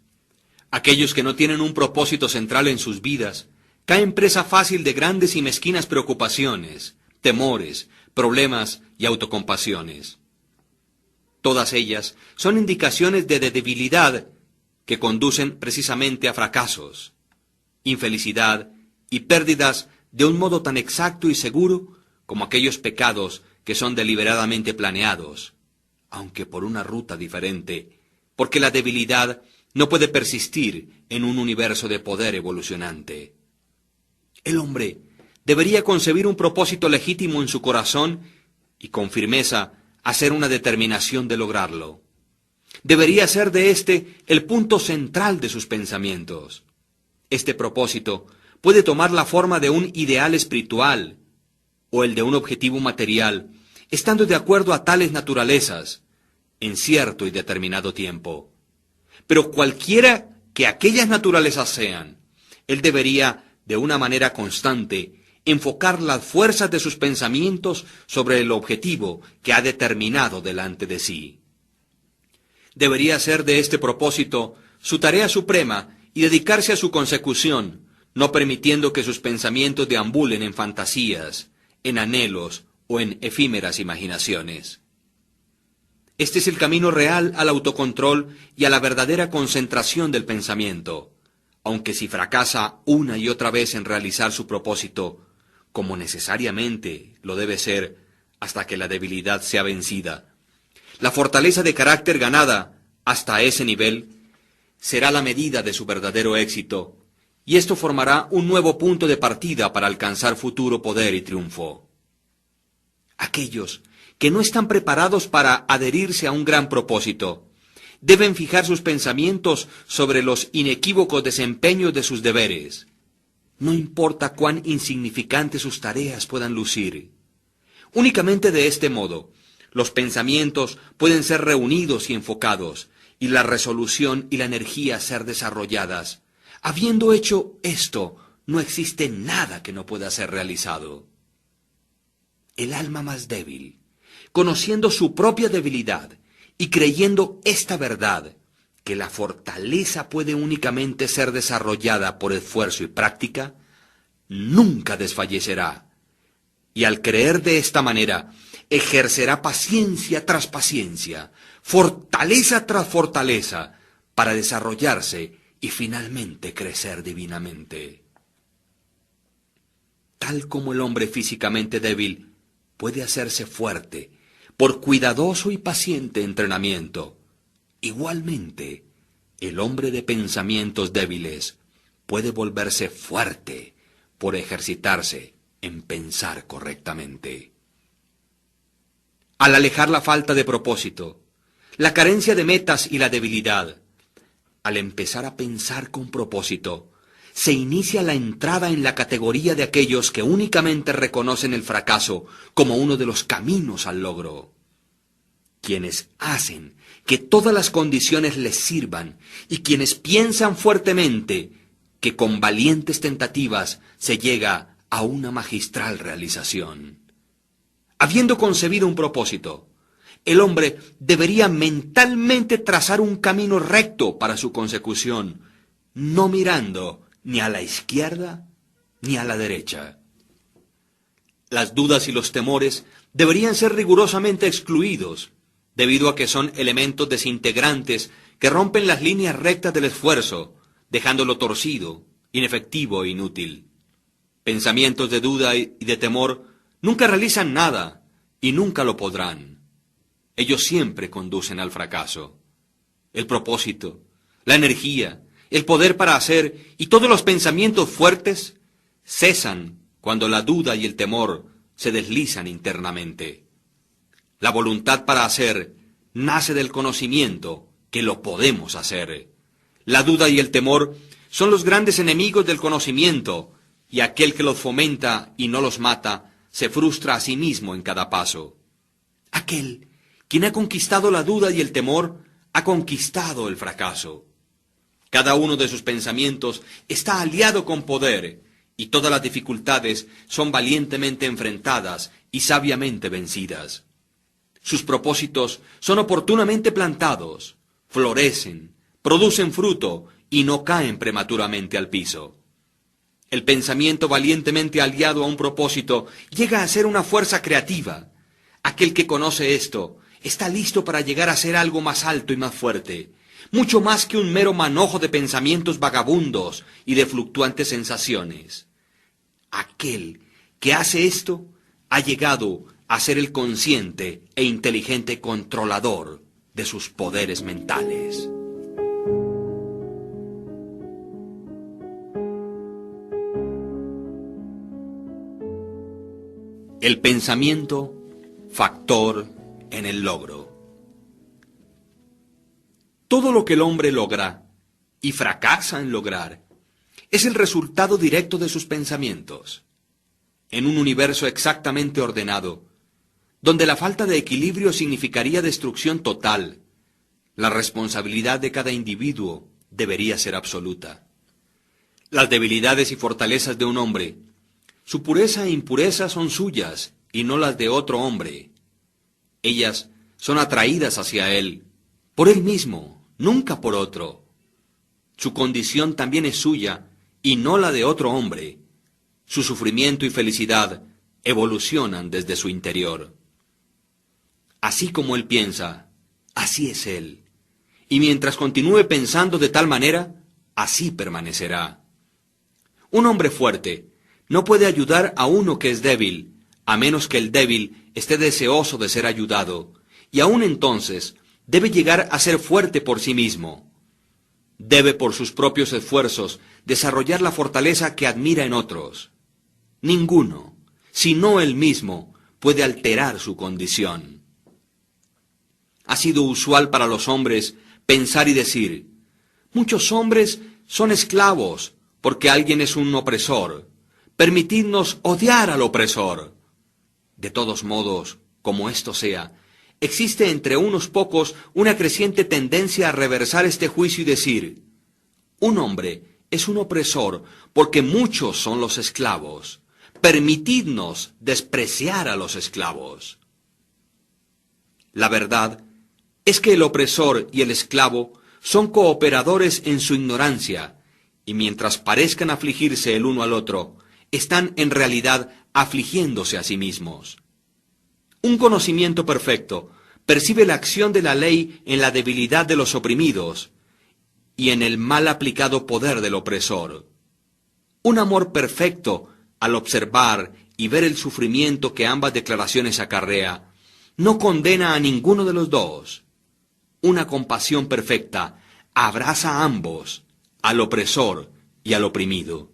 Aquellos que no tienen un propósito central en sus vidas caen presa fácil de grandes y mezquinas preocupaciones, temores, problemas y autocompasiones. Todas ellas son indicaciones de debilidad que conducen precisamente a fracasos, infelicidad y pérdidas de un modo tan exacto y seguro como aquellos pecados que son deliberadamente planeados, aunque por una ruta diferente, porque la debilidad no puede persistir en un universo de poder evolucionante. El hombre debería concebir un propósito legítimo en su corazón y con firmeza hacer una determinación de lograrlo. Debería ser de éste el punto central de sus pensamientos. Este propósito puede tomar la forma de un ideal espiritual o el de un objetivo material, estando de acuerdo a tales naturalezas, en cierto y determinado tiempo. Pero cualquiera que aquellas naturalezas sean, él debería, de una manera constante, enfocar las fuerzas de sus pensamientos sobre el objetivo que ha determinado delante de sí. Debería ser de este propósito su tarea suprema y dedicarse a su consecución, no permitiendo que sus pensamientos deambulen en fantasías, en anhelos o en efímeras imaginaciones. Este es el camino real al autocontrol y a la verdadera concentración del pensamiento, aunque si fracasa una y otra vez en realizar su propósito, como necesariamente lo debe ser hasta que la debilidad sea vencida, la fortaleza de carácter ganada hasta ese nivel será la medida de su verdadero éxito, y esto formará un nuevo punto de partida para alcanzar futuro poder y triunfo. Aquellos que no están preparados para adherirse a un gran propósito deben fijar sus pensamientos sobre los inequívocos desempeños de sus deberes. No importa cuán insignificantes sus tareas puedan lucir. Únicamente de este modo, los pensamientos pueden ser reunidos y enfocados, y la resolución y la energía ser desarrolladas. Habiendo hecho esto, no existe nada que no pueda ser realizado. El alma más débil, conociendo su propia debilidad y creyendo esta verdad, que la fortaleza puede únicamente ser desarrollada por esfuerzo y práctica, nunca desfallecerá. Y al creer de esta manera, ejercerá paciencia tras paciencia, fortaleza tras fortaleza, para desarrollarse y finalmente crecer divinamente. Tal como el hombre físicamente débil puede hacerse fuerte por cuidadoso y paciente entrenamiento, igualmente el hombre de pensamientos débiles puede volverse fuerte por ejercitarse en pensar correctamente. Al alejar la falta de propósito, la carencia de metas y la debilidad, al empezar a pensar con propósito, se inicia la entrada en la categoría de aquellos que únicamente reconocen el fracaso como uno de los caminos al logro. Quienes hacen que todas las condiciones les sirvan y quienes piensan fuertemente que con valientes tentativas se llega a una magistral realización. Habiendo concebido un propósito, el hombre debería mentalmente trazar un camino recto para su consecución, no mirando ni a la izquierda ni a la derecha. Las dudas y los temores deberían ser rigurosamente excluidos, debido a que son elementos desintegrantes que rompen las líneas rectas del esfuerzo, dejándolo torcido, inefectivo e inútil. Pensamientos de duda y de temor nunca realizan nada y nunca lo podrán. Ellos siempre conducen al fracaso. El propósito, la energía, el poder para hacer y todos los pensamientos fuertes cesan cuando la duda y el temor se deslizan internamente. La voluntad para hacer nace del conocimiento, que lo podemos hacer. La duda y el temor son los grandes enemigos del conocimiento, y aquel que los fomenta y no los mata, se frustra a sí mismo en cada paso. Aquel quien ha conquistado la duda y el temor, ha conquistado el fracaso. Cada uno de sus pensamientos está aliado con poder, y todas las dificultades son valientemente enfrentadas y sabiamente vencidas. Sus propósitos son oportunamente plantados, florecen, producen fruto y no caen prematuramente al piso. El pensamiento valientemente aliado a un propósito llega a ser una fuerza creativa. Aquel que conoce esto está listo para llegar a ser algo más alto y más fuerte, mucho más que un mero manojo de pensamientos vagabundos y de fluctuantes sensaciones. Aquel que hace esto ha llegado a ser el consciente e inteligente controlador de sus poderes mentales. El pensamiento, factor en el logro. Todo lo que el hombre logra y fracasa en lograr es el resultado directo de sus pensamientos. En un universo exactamente ordenado, donde la falta de equilibrio significaría destrucción total, la responsabilidad de cada individuo debería ser absoluta. Las debilidades y fortalezas de un hombre, su pureza e impureza son suyas y no las de otro hombre. Ellas son atraídas hacia él, por él mismo, nunca por otro. Su condición también es suya y no la de otro hombre. Su sufrimiento y felicidad evolucionan desde su interior. Así como él piensa, así es él. Y mientras continúe pensando de tal manera, así permanecerá. Un hombre fuerte no puede ayudar a uno que es débil, a menos que el débil esté deseoso de ser ayudado, y aún entonces debe llegar a ser fuerte por sí mismo. Debe por sus propios esfuerzos desarrollar la fortaleza que admira en otros. Ninguno, sino él mismo, puede alterar su condición. Ha sido usual para los hombres pensar y decir: muchos hombres son esclavos porque alguien es un opresor. Permitidnos odiar al opresor. De todos modos, como esto sea, existe entre unos pocos una creciente tendencia a reversar este juicio y decir: un hombre es un opresor porque muchos son los esclavos. Permitidnos despreciar a los esclavos. La verdad es que el opresor y el esclavo son cooperadores en su ignorancia, y mientras parezcan afligirse el uno al otro, están en realidad afligiéndose a sí mismos. Un conocimiento perfecto percibe la acción de la ley en la debilidad de los oprimidos y en el mal aplicado poder del opresor. Un amor perfecto, al observar y ver el sufrimiento que ambas declaraciones acarrea, no condena a ninguno de los dos. Una compasión perfecta abraza a ambos, al opresor y al oprimido.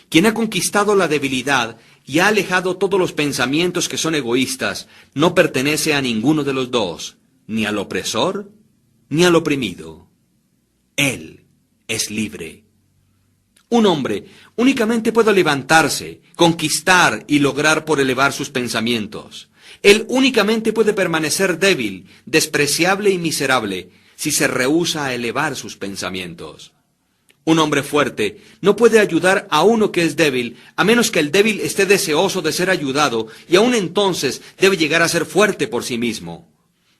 Quien ha conquistado la debilidad y ha alejado todos los pensamientos que son egoístas, no pertenece a ninguno de los dos, ni al opresor ni al oprimido. Él es libre. Un hombre únicamente puede levantarse, conquistar y lograr por elevar sus pensamientos. Él únicamente puede permanecer débil, despreciable y miserable si se rehúsa a elevar sus pensamientos. Un hombre fuerte no puede ayudar a uno que es débil, a menos que el débil esté deseoso de ser ayudado, y aún entonces debe llegar a ser fuerte por sí mismo.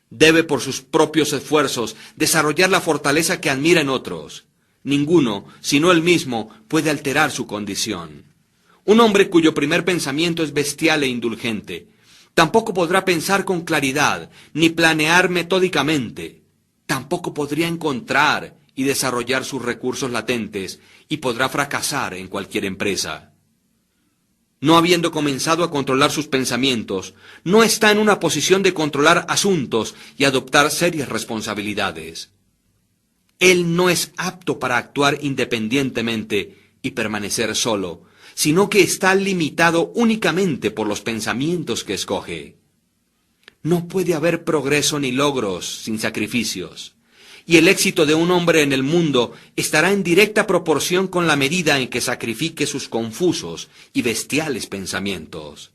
Debe por sus propios esfuerzos desarrollar la fortaleza que admira en otros. Ninguno, sino él mismo, puede alterar su condición. Un hombre cuyo primer pensamiento es bestial e indulgente, tampoco podrá pensar con claridad, ni planear metódicamente. Tampoco podría encontrar y desarrollar sus recursos latentes, y podrá fracasar en cualquier empresa. No habiendo comenzado a controlar sus pensamientos, no está en una posición de controlar asuntos y adoptar serias responsabilidades. Él no es apto para actuar independientemente y permanecer solo, sino que está limitado únicamente por los pensamientos que escoge. No puede haber progreso ni logros sin sacrificios. Y el éxito de un hombre en el mundo estará en directa proporción con la medida en que sacrifique sus confusos y bestiales pensamientos.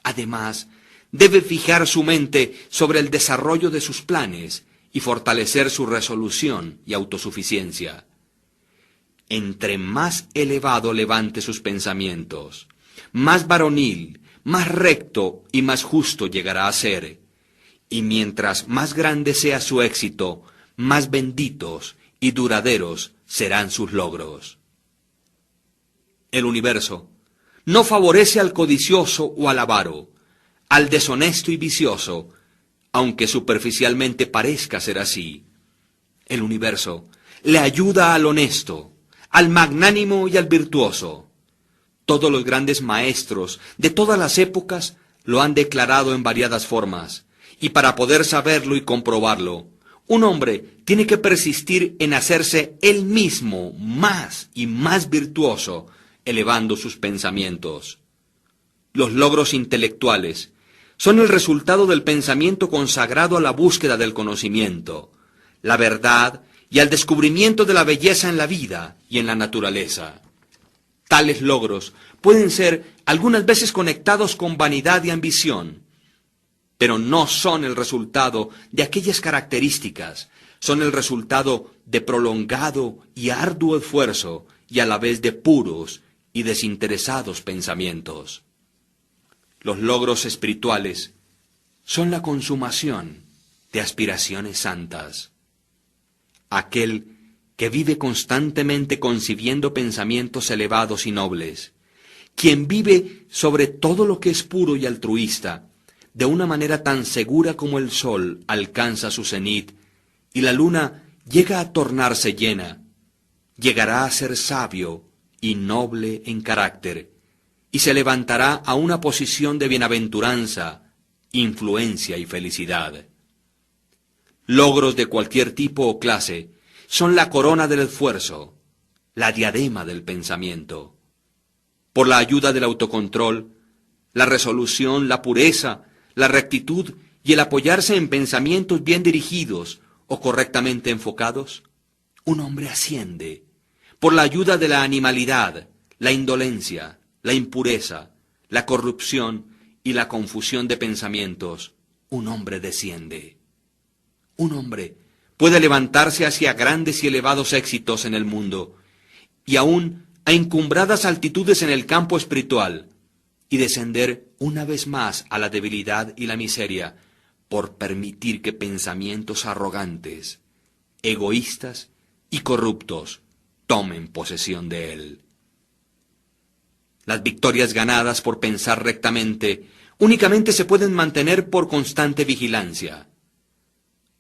Además, debe fijar su mente sobre el desarrollo de sus planes y fortalecer su resolución y autosuficiencia. Entre más elevado levante sus pensamientos, más varonil, más recto y más justo llegará a ser, y mientras más grande sea su éxito, más benditos y duraderos serán sus logros. El universo no favorece al codicioso o al avaro, al deshonesto y vicioso, aunque superficialmente parezca ser así. El universo le ayuda al honesto, al magnánimo y al virtuoso. Todos los grandes maestros de todas las épocas lo han declarado en variadas formas, y para poder saberlo y comprobarlo, un hombre tiene que persistir en hacerse él mismo más y más virtuoso, elevando sus pensamientos. Los logros intelectuales son el resultado del pensamiento consagrado a la búsqueda del conocimiento, la verdad y al descubrimiento de la belleza en la vida y en la naturaleza. Tales logros pueden ser algunas veces conectados con vanidad y ambición, pero no son el resultado de aquellas características, son el resultado de prolongado y arduo esfuerzo y a la vez de puros y desinteresados pensamientos. Los logros espirituales son la consumación de aspiraciones santas. Aquel que vive constantemente concibiendo pensamientos elevados y nobles, quien vive sobre todo lo que es puro y altruista, de una manera tan segura como el sol alcanza su cenit y la luna llega a tornarse llena, llegará a ser sabio y noble en carácter, y se levantará a una posición de bienaventuranza, influencia y felicidad. Logros de cualquier tipo o clase son la corona del esfuerzo, la diadema del pensamiento. Por la ayuda del autocontrol, la resolución, la pureza, la rectitud y el apoyarse en pensamientos bien dirigidos o correctamente enfocados, un hombre asciende. Por la ayuda de la animalidad, la indolencia, la impureza, la corrupción y la confusión de pensamientos, un hombre desciende. Un hombre puede levantarse hacia grandes y elevados éxitos en el mundo, y aún a encumbradas altitudes en el campo espiritual, y descender una vez más a la debilidad y la miseria, por permitir que pensamientos arrogantes, egoístas y corruptos tomen posesión de él. Las victorias ganadas por pensar rectamente únicamente se pueden mantener por constante vigilancia.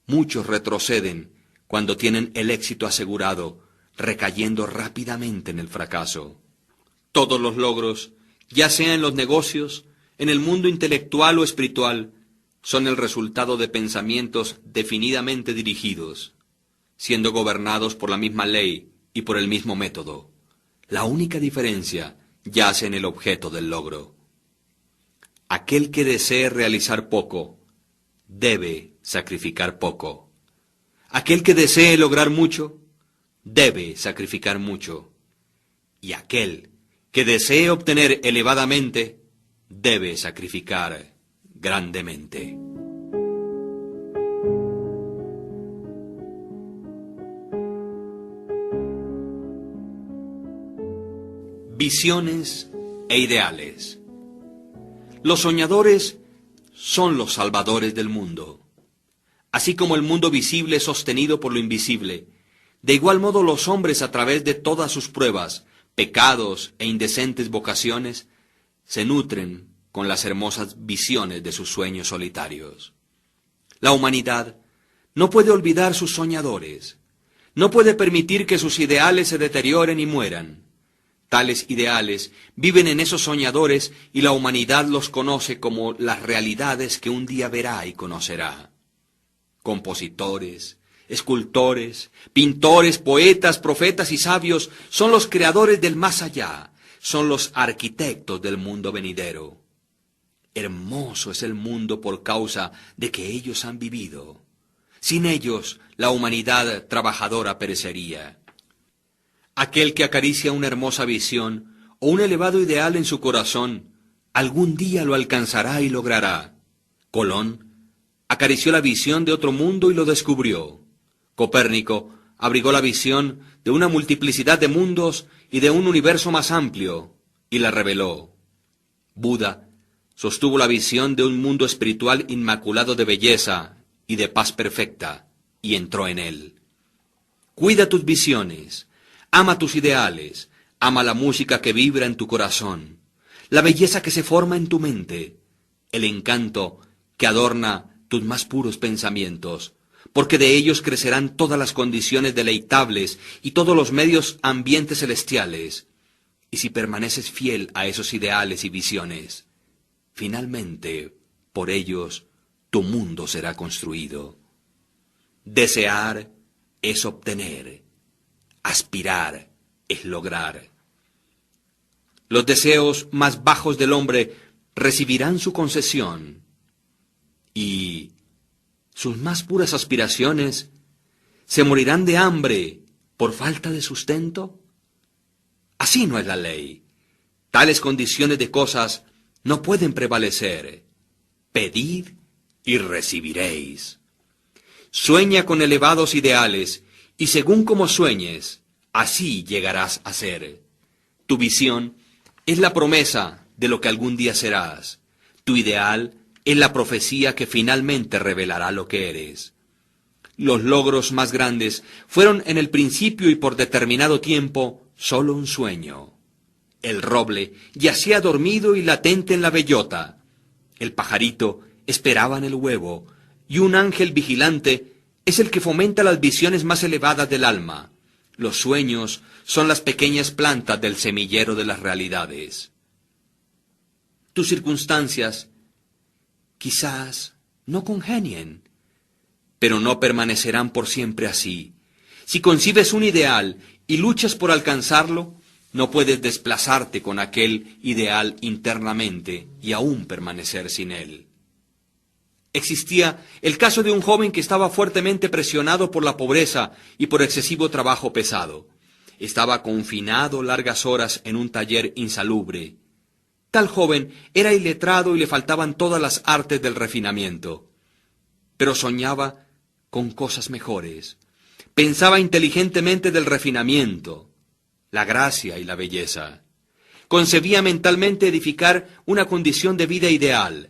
Muchos retroceden cuando tienen el éxito asegurado, recayendo rápidamente en el fracaso. Todos los logros, ya sea en los negocios, en el mundo intelectual o espiritual, son el resultado de pensamientos definidamente dirigidos, siendo gobernados por la misma ley y por el mismo método. La única diferencia yace en el objeto del logro. Aquel que desee realizar poco, debe sacrificar poco. Aquel que desee lograr mucho, debe sacrificar mucho. Y aquel que desee obtener elevadamente, debe sacrificar grandemente. Visiones e ideales. Los soñadores son los salvadores del mundo. Así como el mundo visible es sostenido por lo invisible, de igual modo los hombres a través de todas sus pruebas, pecados e indecentes vocaciones, se nutren con las hermosas visiones de sus sueños solitarios. La humanidad no puede olvidar sus soñadores, no puede permitir que sus ideales se deterioren y mueran. Tales ideales viven en esos soñadores y la humanidad los conoce como las realidades que un día verá y conocerá. Compositores, escultores, pintores, poetas, profetas y sabios son los creadores del más allá, son los arquitectos del mundo venidero. Hermoso es el mundo por causa de que ellos han vivido. Sin ellos, la humanidad trabajadora perecería. Aquel que acaricia una hermosa visión o un elevado ideal en su corazón, algún día lo alcanzará y logrará. Colón acarició la visión de otro mundo y lo descubrió. Copérnico abrigó la visión de una multiplicidad de mundos y de un universo más amplio, y la reveló. Buda sostuvo la visión de un mundo espiritual inmaculado de belleza y de paz perfecta, y entró en él. Cuida tus visiones, ama tus ideales, ama la música que vibra en tu corazón, la belleza que se forma en tu mente, el encanto que adorna tus más puros pensamientos, porque de ellos crecerán todas las condiciones deleitables y todos los medios ambientes celestiales. Y si permaneces fiel a esos ideales y visiones, finalmente, por ellos, tu mundo será construido. Desear es obtener, aspirar es lograr. Los deseos más bajos del hombre recibirán su concesión, y sus más puras aspiraciones se morirán de hambre por falta de sustento. Así no es la ley. Tales condiciones de cosas no pueden prevalecer. Pedid y recibiréis. Sueña con elevados ideales, y según como sueñes, así llegarás a ser. Tu visión es la promesa de lo que algún día serás. Tu ideal es la profecía que finalmente revelará lo que eres. Los logros más grandes fueron en el principio y por determinado tiempo solo un sueño. El roble yacía dormido y latente en la bellota. El pajarito esperaba en el huevo, y un ángel vigilante es el que fomenta las visiones más elevadas del alma. Los sueños son las pequeñas plantas del semillero de las realidades. Tus circunstancias quizás no congenien, pero no permanecerán por siempre así. Si concibes un ideal y luchas por alcanzarlo, no puedes desplazarte con aquel ideal internamente y aún permanecer sin él. Existía el caso de un joven que estaba fuertemente presionado por la pobreza y por excesivo trabajo pesado. Estaba confinado largas horas en un taller insalubre. Tal joven era iletrado y le faltaban todas las artes del refinamiento. Pero soñaba con cosas mejores. Pensaba inteligentemente del refinamiento, la gracia y la belleza. Concebía mentalmente edificar una condición de vida ideal,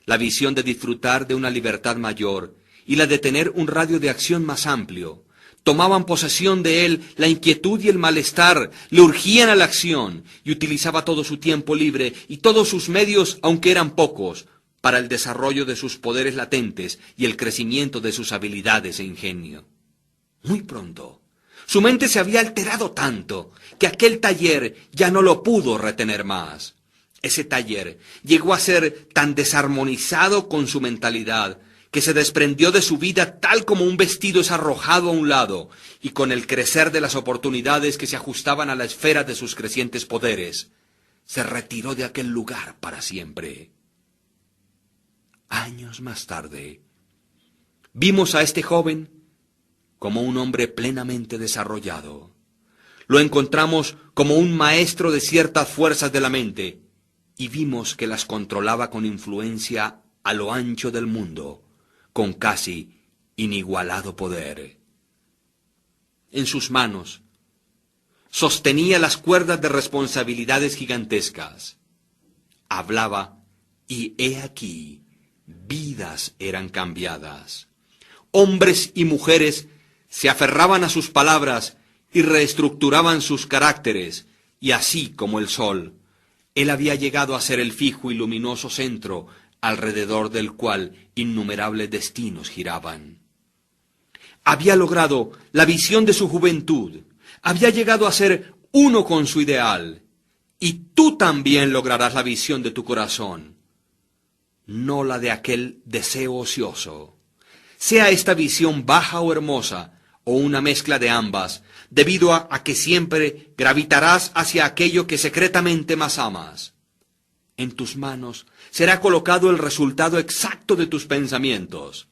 la visión de disfrutar de una libertad mayor y la de tener un radio de acción más amplio. Tomaban posesión de él la inquietud y el malestar, le urgían a la acción, y utilizaba todo su tiempo libre y todos sus medios, aunque eran pocos, para el desarrollo de sus poderes latentes y el crecimiento de sus habilidades e ingenio. Muy pronto, su mente se había alterado tanto que aquel taller ya no lo pudo retener más. Ese taller llegó a ser tan desarmonizado con su mentalidad que se desprendió de su vida tal como un vestido es arrojado a un lado, y con el crecer de las oportunidades que se ajustaban a la esfera de sus crecientes poderes, se retiró de aquel lugar para siempre. Años más tarde, vimos a este joven como un hombre plenamente desarrollado. Lo encontramos como un maestro de ciertas fuerzas de la mente, y vimos que las controlaba con influencia a lo ancho del mundo, con casi inigualado poder. En sus manos sostenía las cuerdas de responsabilidades gigantescas. Hablaba, y he aquí, vidas eran cambiadas. Hombres y mujeres se aferraban a sus palabras y reestructuraban sus caracteres, y así como el sol, él había llegado a ser el fijo y luminoso centro alrededor del cual innumerables destinos giraban. Había logrado la visión de su juventud, había llegado a ser uno con su ideal, y tú también lograrás la visión de tu corazón, no la de aquel deseo ocioso. Sea esta visión baja o hermosa, o una mezcla de ambas, debido a que siempre gravitarás hacia aquello que secretamente más amas. en tus manos será colocado el resultado exacto de tus pensamientos.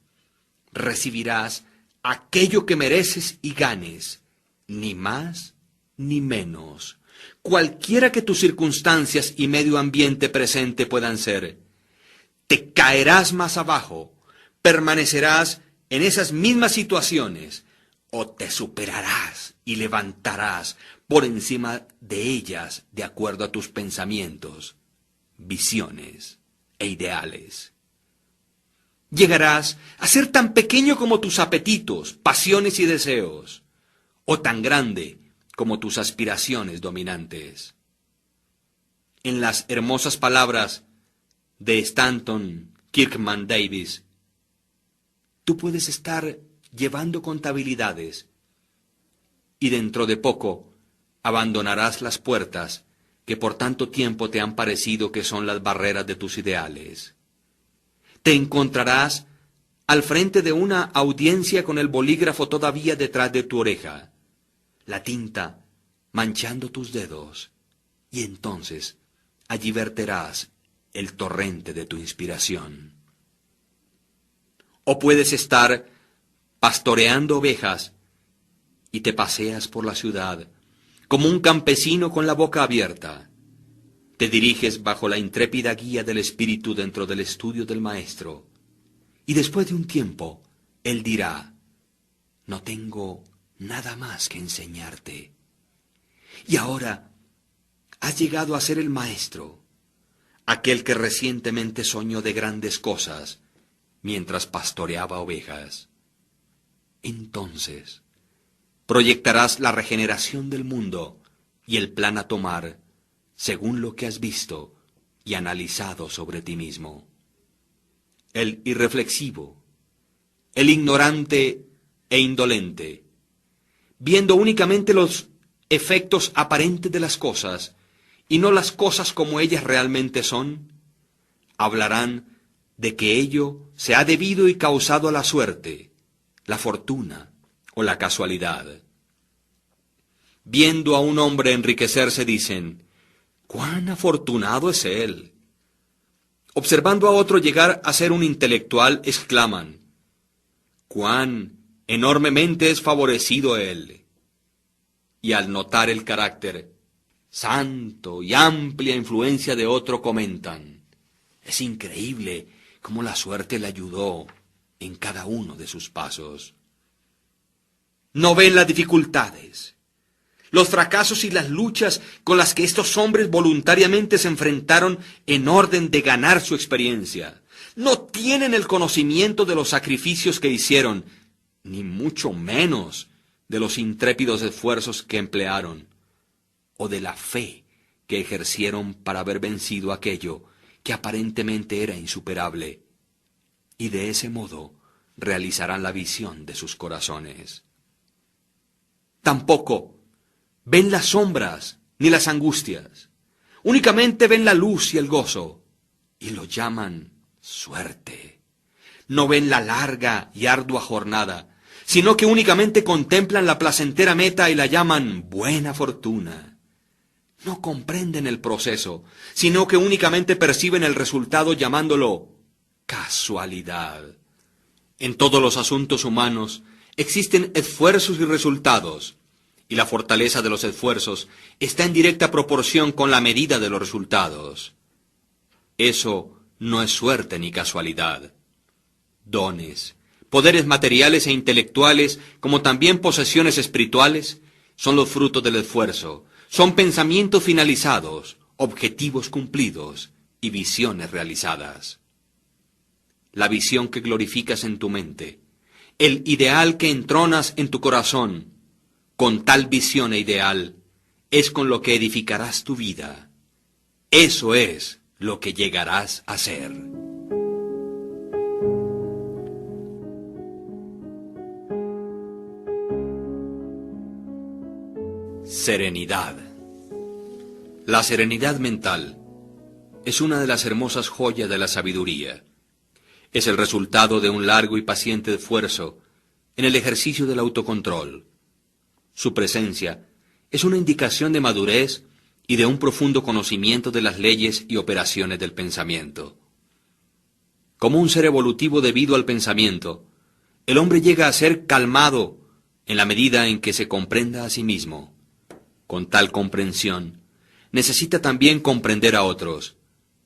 Recibirás aquello que mereces y ganes, ni más ni menos, cualquiera que tus circunstancias y medio ambiente presente puedan ser. Te caerás más abajo, permanecerás en esas mismas situaciones, o te superarás y levantarás por encima de ellas de acuerdo a tus pensamientos, visiones e ideales. Llegarás a ser tan pequeño como tus apetitos, pasiones y deseos, o tan grande como tus aspiraciones dominantes. En las hermosas palabras de Stanton Kirkman Davis, tú puedes estar llevando contabilidades y dentro de poco abandonarás las puertas que por tanto tiempo te han parecido que son las barreras de tus ideales. Te encontrarás al frente de una audiencia con el bolígrafo todavía detrás de tu oreja, la tinta manchando tus dedos, y entonces allí verterás el torrente de tu inspiración. O puedes estar pastoreando ovejas y te paseas por la ciudad como un campesino con la boca abierta. Te diriges bajo la intrépida guía del Espíritu dentro del estudio del Maestro, y después de un tiempo, Él dirá, no tengo nada más que enseñarte. Y ahora has llegado a ser el Maestro, aquel que recientemente soñó de grandes cosas mientras pastoreaba ovejas. Entonces proyectarás la regeneración del mundo y el plan a tomar según lo que has visto y analizado sobre ti mismo. El irreflexivo, el ignorante e indolente, viendo únicamente los efectos aparentes de las cosas y no las cosas como ellas realmente son, hablarán de que ello se ha debido y causado a la suerte, la fortuna o la casualidad. Viendo a un hombre enriquecerse dicen, ¡cuán afortunado es él! Observando a otro llegar a ser un intelectual, exclaman, ¡cuán enormemente es favorecido él! Y al notar el carácter santo y amplia influencia de otro comentan, es increíble cómo la suerte le ayudó en cada uno de sus pasos. No ven las dificultades, los fracasos y las luchas con las que estos hombres voluntariamente se enfrentaron en orden de ganar su experiencia. No tienen el conocimiento de los sacrificios que hicieron, ni mucho menos de los intrépidos esfuerzos que emplearon, o de la fe que ejercieron para haber vencido aquello que aparentemente era insuperable, y de ese modo realizarán la visión de sus corazones. Tampoco ven las sombras ni las angustias, únicamente ven la luz y el gozo, y lo llaman suerte. No ven la larga y ardua jornada, sino que únicamente contemplan la placentera meta y la llaman buena fortuna. No comprenden el proceso, sino que únicamente perciben el resultado llamándolo casualidad. En todos los asuntos humanos existen esfuerzos y resultados, y la fortaleza de los esfuerzos está en directa proporción con la medida de los resultados. Eso no es suerte ni casualidad. Dones, poderes materiales e intelectuales, como también posesiones espirituales, son los frutos del esfuerzo, son pensamientos finalizados, objetivos cumplidos y visiones realizadas. La visión que glorificas en tu mente, el ideal que entronas en tu corazón, con tal visión e ideal, es con lo que edificarás tu vida. Eso es lo que llegarás a ser. Serenidad. La serenidad mental es una de las hermosas joyas de la sabiduría. Es el resultado de un largo y paciente esfuerzo en el ejercicio del autocontrol. Su presencia es una indicación de madurez y de un profundo conocimiento de las leyes y operaciones del pensamiento. Como un ser evolutivo debido al pensamiento, el hombre llega a ser calmado en la medida en que se comprenda a sí mismo. Con tal comprensión, necesita también comprender a otros,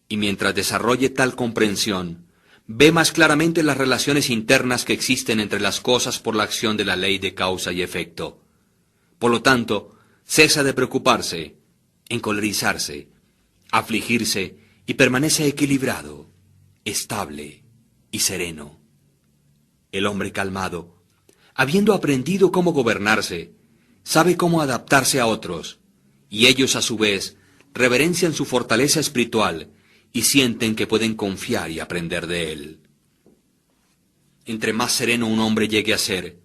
y mientras desarrolle tal comprensión, ve más claramente las relaciones internas que existen entre las cosas por la acción de la ley de causa y efecto. Por lo tanto, cesa de preocuparse, encolerizarse, afligirse y permanece equilibrado, estable y sereno. El hombre calmado, habiendo aprendido cómo gobernarse, sabe cómo adaptarse a otros, y ellos a su vez reverencian su fortaleza espiritual y sienten que pueden confiar y aprender de él. Entre más sereno un hombre llegue a ser,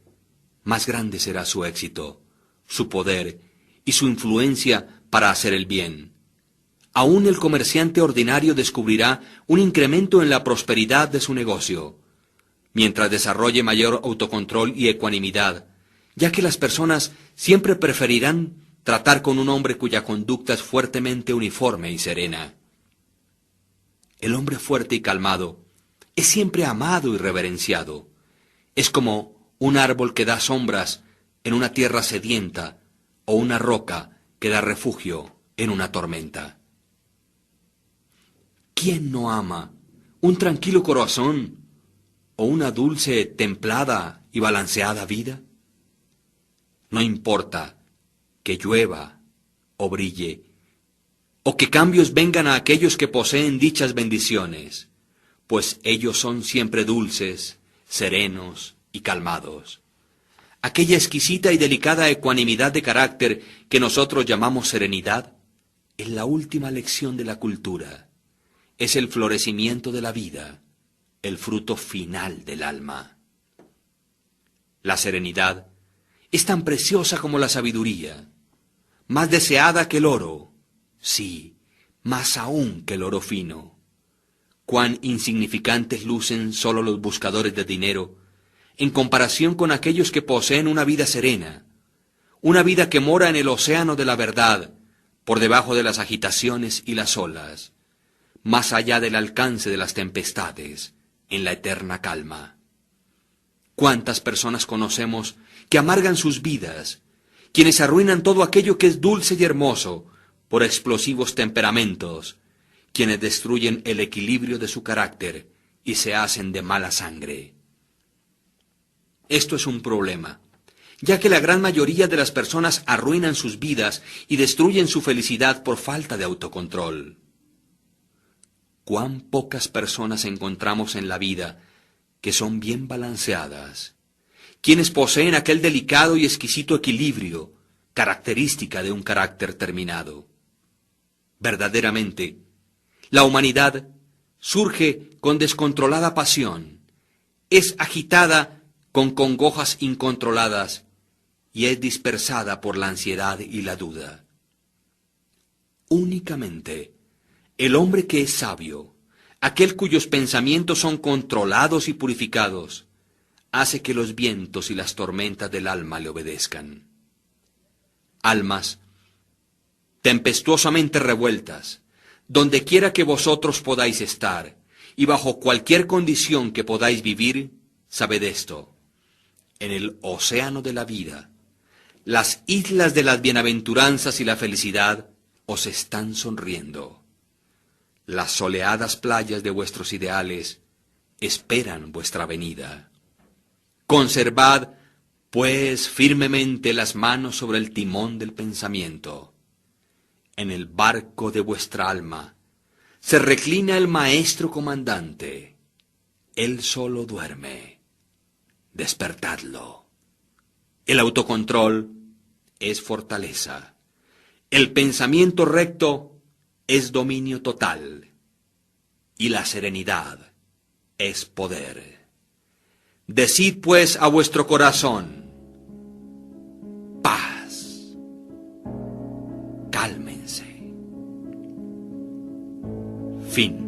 más grande será su éxito, su poder y su influencia para hacer el bien. Aún el comerciante ordinario descubrirá un incremento en la prosperidad de su negocio, mientras desarrolle mayor autocontrol y ecuanimidad, ya que las personas siempre preferirán tratar con un hombre cuya conducta es fuertemente uniforme y serena. El hombre fuerte y calmado es siempre amado y reverenciado. Es como un árbol que da sombras en una tierra sedienta o una roca que da refugio en una tormenta. ¿Quién no ama un tranquilo corazón o una dulce, templada y balanceada vida? No importa que llueva o brille, o que cambios vengan a aquellos que poseen dichas bendiciones, pues ellos son siempre dulces, serenos y calmados. Aquella exquisita y delicada ecuanimidad de carácter que nosotros llamamos serenidad es la última lección de la cultura, es el florecimiento de la vida, el fruto final del alma. La serenidad es tan preciosa como la sabiduría, más deseada que el oro, sí, más aún que el oro fino. Cuán insignificantes lucen sólo los buscadores de dinero en comparación con aquellos que poseen una vida serena, una vida que mora en el océano de la verdad, por debajo de las agitaciones y las olas, más allá del alcance de las tempestades, en la eterna calma. ¿Cuántas personas conocemos que amargan sus vidas, quienes arruinan todo aquello que es dulce y hermoso por explosivos temperamentos, quienes destruyen el equilibrio de su carácter y se hacen de mala sangre? Esto es un problema, ya que la gran mayoría de las personas arruinan sus vidas y destruyen su felicidad por falta de autocontrol. Cuán pocas personas encontramos en la vida que son bien balanceadas, quienes poseen aquel delicado y exquisito equilibrio, característica de un carácter terminado. Verdaderamente, la humanidad surge con descontrolada pasión, es agitada con congojas incontroladas y es dispersada por la ansiedad y la duda. Únicamente el hombre que es sabio, aquel cuyos pensamientos son controlados y purificados, hace que los vientos y las tormentas del alma le obedezcan. Almas tempestuosamente revueltas, donde quiera que vosotros podáis estar, y bajo cualquier condición que podáis vivir, sabed esto: en el océano de la vida, las islas de las bienaventuranzas y la felicidad os están sonriendo. Las soleadas playas de vuestros ideales esperan vuestra venida. Conservad, pues, firmemente las manos sobre el timón del pensamiento. En el barco de vuestra alma se reclina el maestro comandante. Él solo duerme. Despertadlo. El autocontrol es fortaleza. El pensamiento recto es dominio total. Y la serenidad es poder. Decid pues a vuestro corazón: paz. Cálmense. Fin.